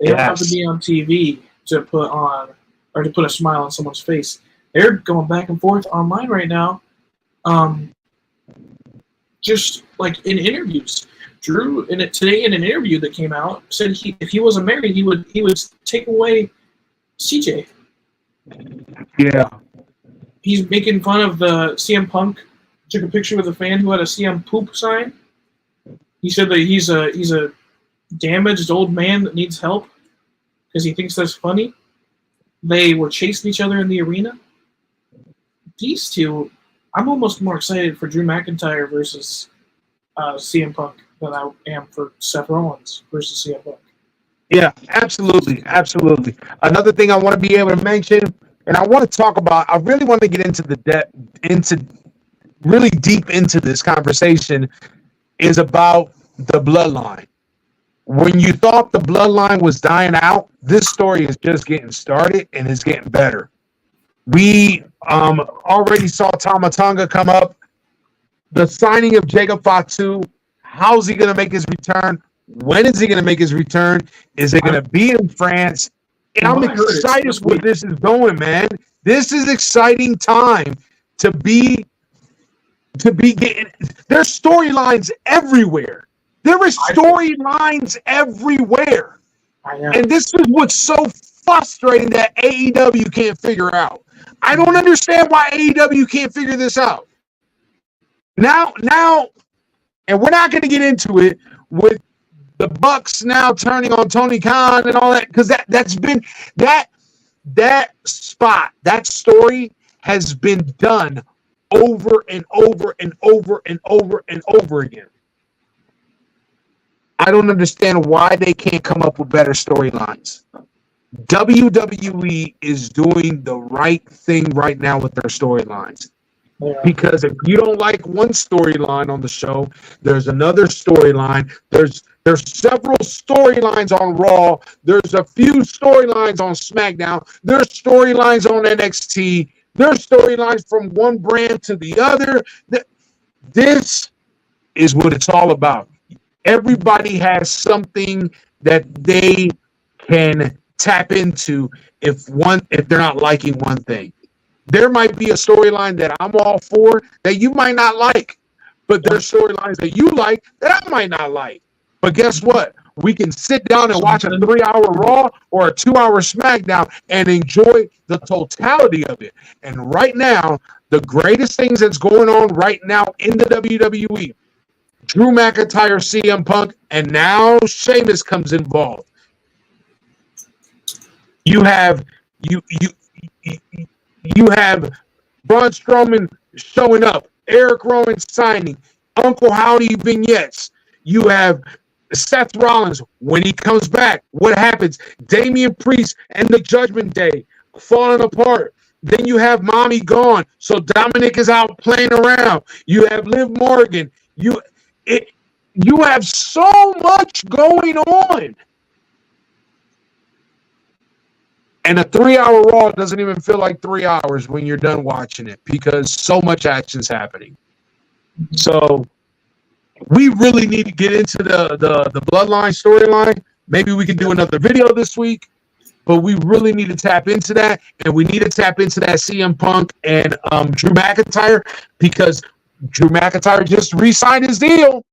They don't have to be on TV to put on, or to put a smile on someone's face. They're going back and forth online right now. Just like in interviews. Drew, today in an interview that came out, said if he wasn't married, he would take away CJ. Yeah. He's making fun of the CM Punk. Took a picture with a fan who had a CM poop sign. He said that he's a damaged old man that needs help because he thinks that's funny. They were chasing each other in the arena. These two, I'm almost more excited for Drew McIntyre versus CM Punk than I am for Seth Rollins versus CM Punk. Yeah, absolutely, absolutely. Another thing I want to be able to mention, and I want to talk about, I really want to get into really deep into this conversation, is about the bloodline. When you thought the bloodline was dying out, this story is just getting started and it's getting better. We already saw Tama Tonga come up. The signing of Jacob Fatu. How's he going to make his return? When is he going to make his return? Is it going to be in France? And I'm excited where this is going, man. This is exciting time to be getting. There's storylines everywhere. There is storylines everywhere. And this is what's so frustrating that AEW can't figure out. I don't understand why AEW can't figure this out. Now, and we're not going to get into it with the Bucks now turning on Tony Khan and all that, because that's been that story has been done over and over and over and over and over again. I don't understand why they can't come up with better storylines. WWE is doing the right thing right now with their storylines. Yeah. Because if you don't like one storyline on the show, there's another storyline. There's several storylines on Raw. There's a few storylines on SmackDown. There's storylines on NXT. There's storylines from one brand to the other. This is what it's all about. Everybody has something that they can tap into if they're not liking one thing. There might be a storyline that I'm all for that you might not like, but there's storylines that you like that I might not like. But guess what? we can sit down and watch a 3-hour Raw or a 2-hour SmackDown and enjoy the totality of it. And right now, the greatest things that's going on right now in the WWE, Drew McIntyre, CM Punk, and now Sheamus comes involved. You have Braun Strowman showing up, Eric Rowan signing, Uncle Howdy vignettes. You have Seth Rollins when he comes back. What happens? Damian Priest and the Judgment Day falling apart. Then you have Mami gone, so Dominic is out playing around. You have Liv Morgan. You have so much going on. And a 3-hour Raw doesn't even feel like 3 hours when you're done watching it because so much action's happening. So we really need to get into the Bloodline storyline. Maybe we can do another video this week, but we really need to tap into that, and we need to tap into that CM Punk and Drew McIntyre because Drew McIntyre just re-signed his deal.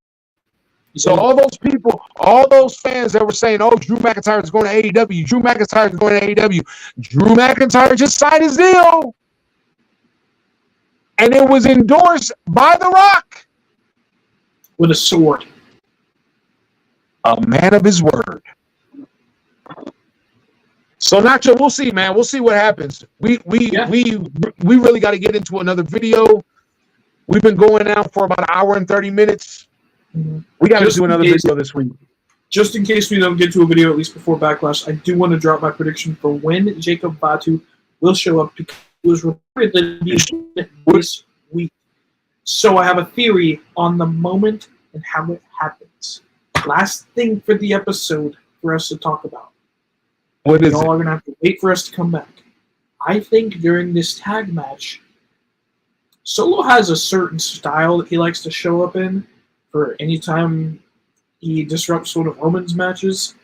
So all those people, all those fans that were saying, oh, Drew McIntyre is going to AEW, Drew McIntyre is going to AEW, Drew McIntyre just signed his deal. And it was endorsed by The Rock. With a sword. A man of his word. So Nacho, we'll see, man. We'll see what happens. We really got to get into another video. We've been going now for about an hour and 30 minutes. We got to do another video this week. Just in case we don't get to a video, at least before Backlash, I do want to drop my prediction for when Jacob Fatu will show up because it was reported that he'll be this week. So I have a theory on the moment and how it happens. Last thing for the episode for us to talk about. What is it? Y'all are going to have to wait for us to come back. I think during this tag match, Solo has a certain style that he likes to show up in. For any time he disrupts one of Roman's matches,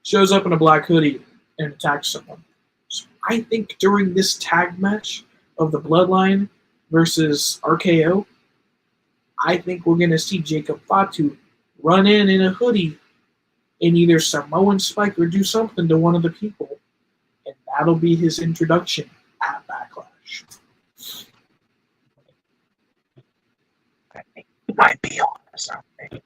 shows up in a black hoodie and attacks someone. So I think during this tag match of the Bloodline versus RKO, I think we're going to see Jacob Fatu run in a hoodie and either Samoan Spike or do something to one of the people. And that'll be his introduction at Backlash. I think he might be on something.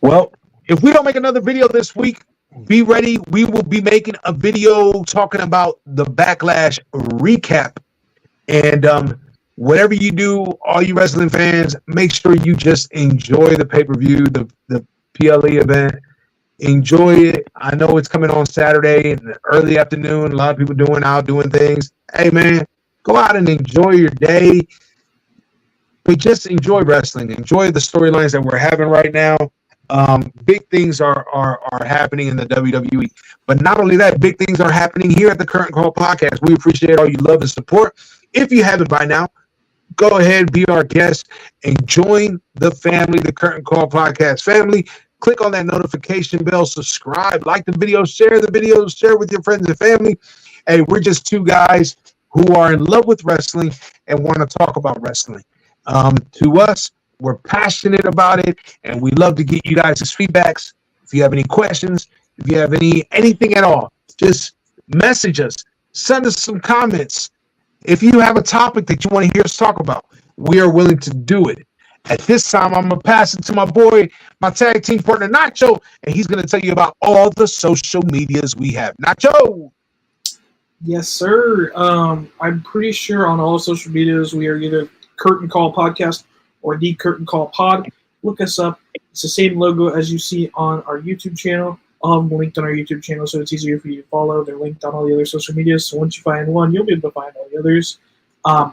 Well, if we don't make another video this week, be ready. We will be making a video talking about the Backlash recap. And whatever you do, all you wrestling fans, make sure you just enjoy the pay-per-view, the PLE event. Enjoy it. I know it's coming on Saturday in the early afternoon. A lot of people doing things. Hey, man, go out and enjoy your day. But just enjoy wrestling. Enjoy the storylines that we're having right now. Big things are happening in the WWE. But not only that, big things are happening here at the Curtain Call Podcast. We appreciate all you love and support. If you haven't by now, go ahead, be our guest, and join the family, the Curtain Call Podcast family. Click on that notification bell, subscribe, like the video, share with your friends and family. Hey, we're just two guys who are in love with wrestling and want to talk about wrestling. To us, we're passionate about it, and we love to get you guys' feedbacks. If you have any questions, if you have anything at all, just message us, send us some comments. If you have a topic that you want to hear us talk about, we are willing to do it. At this time, I'm going to pass it to my boy, my tag team partner, Nacho, and he's going to tell you about all the social medias we have. Nacho! Yes, sir. I'm pretty sure on all social medias we are either Curtain Call Podcast or The Curtain Call Pod. Look us up. It's the same logo as you see on our YouTube channel. Linked on our YouTube channel, so it's easier for you to follow. They're linked on all the other social medias, so once you find one, you'll be able to find all the others.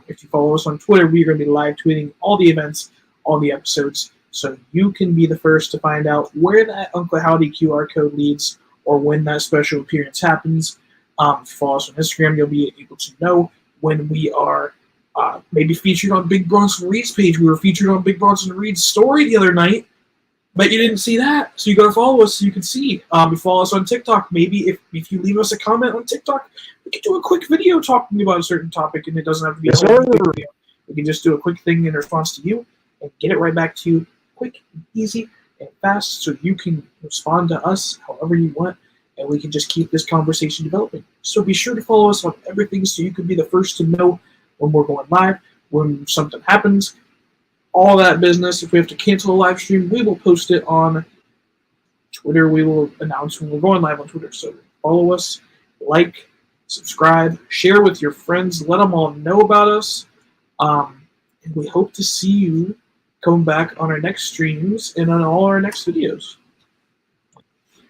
If you follow us on Twitter, we're going to be live tweeting all the events, all the episodes, so you can be the first to find out where that Uncle Howdy QR code leads or when that special appearance happens. If you follow us on Instagram, you'll be able to know when we are maybe featured on Big Bronson Reed's page. We were featured on Big Bronson Reed's story the other night, but you didn't see that, so you got to follow us so you can see. You follow us on TikTok. Maybe if you leave us a comment on TikTok, we can do a quick video talking about a certain topic, and it doesn't have to be a whole video. We can just do a quick thing in response to you and get it right back to you quick and easy and fast so you can respond to us however you want, and we can just keep this conversation developing. So be sure to follow us on everything so you can be the first to know when we're going live, when something happens, all that business. If we have to cancel a live stream, we will post it on Twitter. We will announce when we're going live on Twitter. So follow us, like, subscribe, share with your friends, let them all know about us. And we hope to see you come back on our next streams and on all our next videos.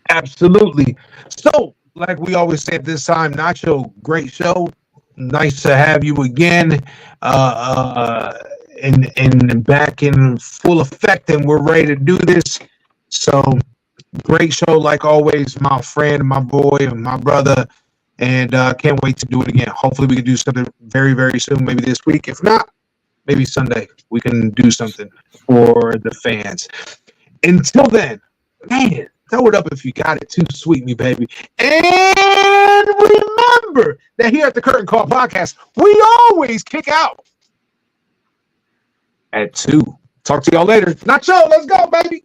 Absolutely. So, like we always say at this time, Nacho, great show. Nice to have you again, and back in full effect, and we're ready to do this. So, great show, like always, my friend, my boy, and my brother, and can't wait to do it again. Hopefully, we can do something very, very soon, maybe this week. If not, maybe Sunday we can do something for the fans. Until then, man, throw it up if you got it. Too sweet, me baby. And remember that here at the Curtain Call Podcast, we always kick out at 2. Talk to y'all later. Nacho, let's go, baby.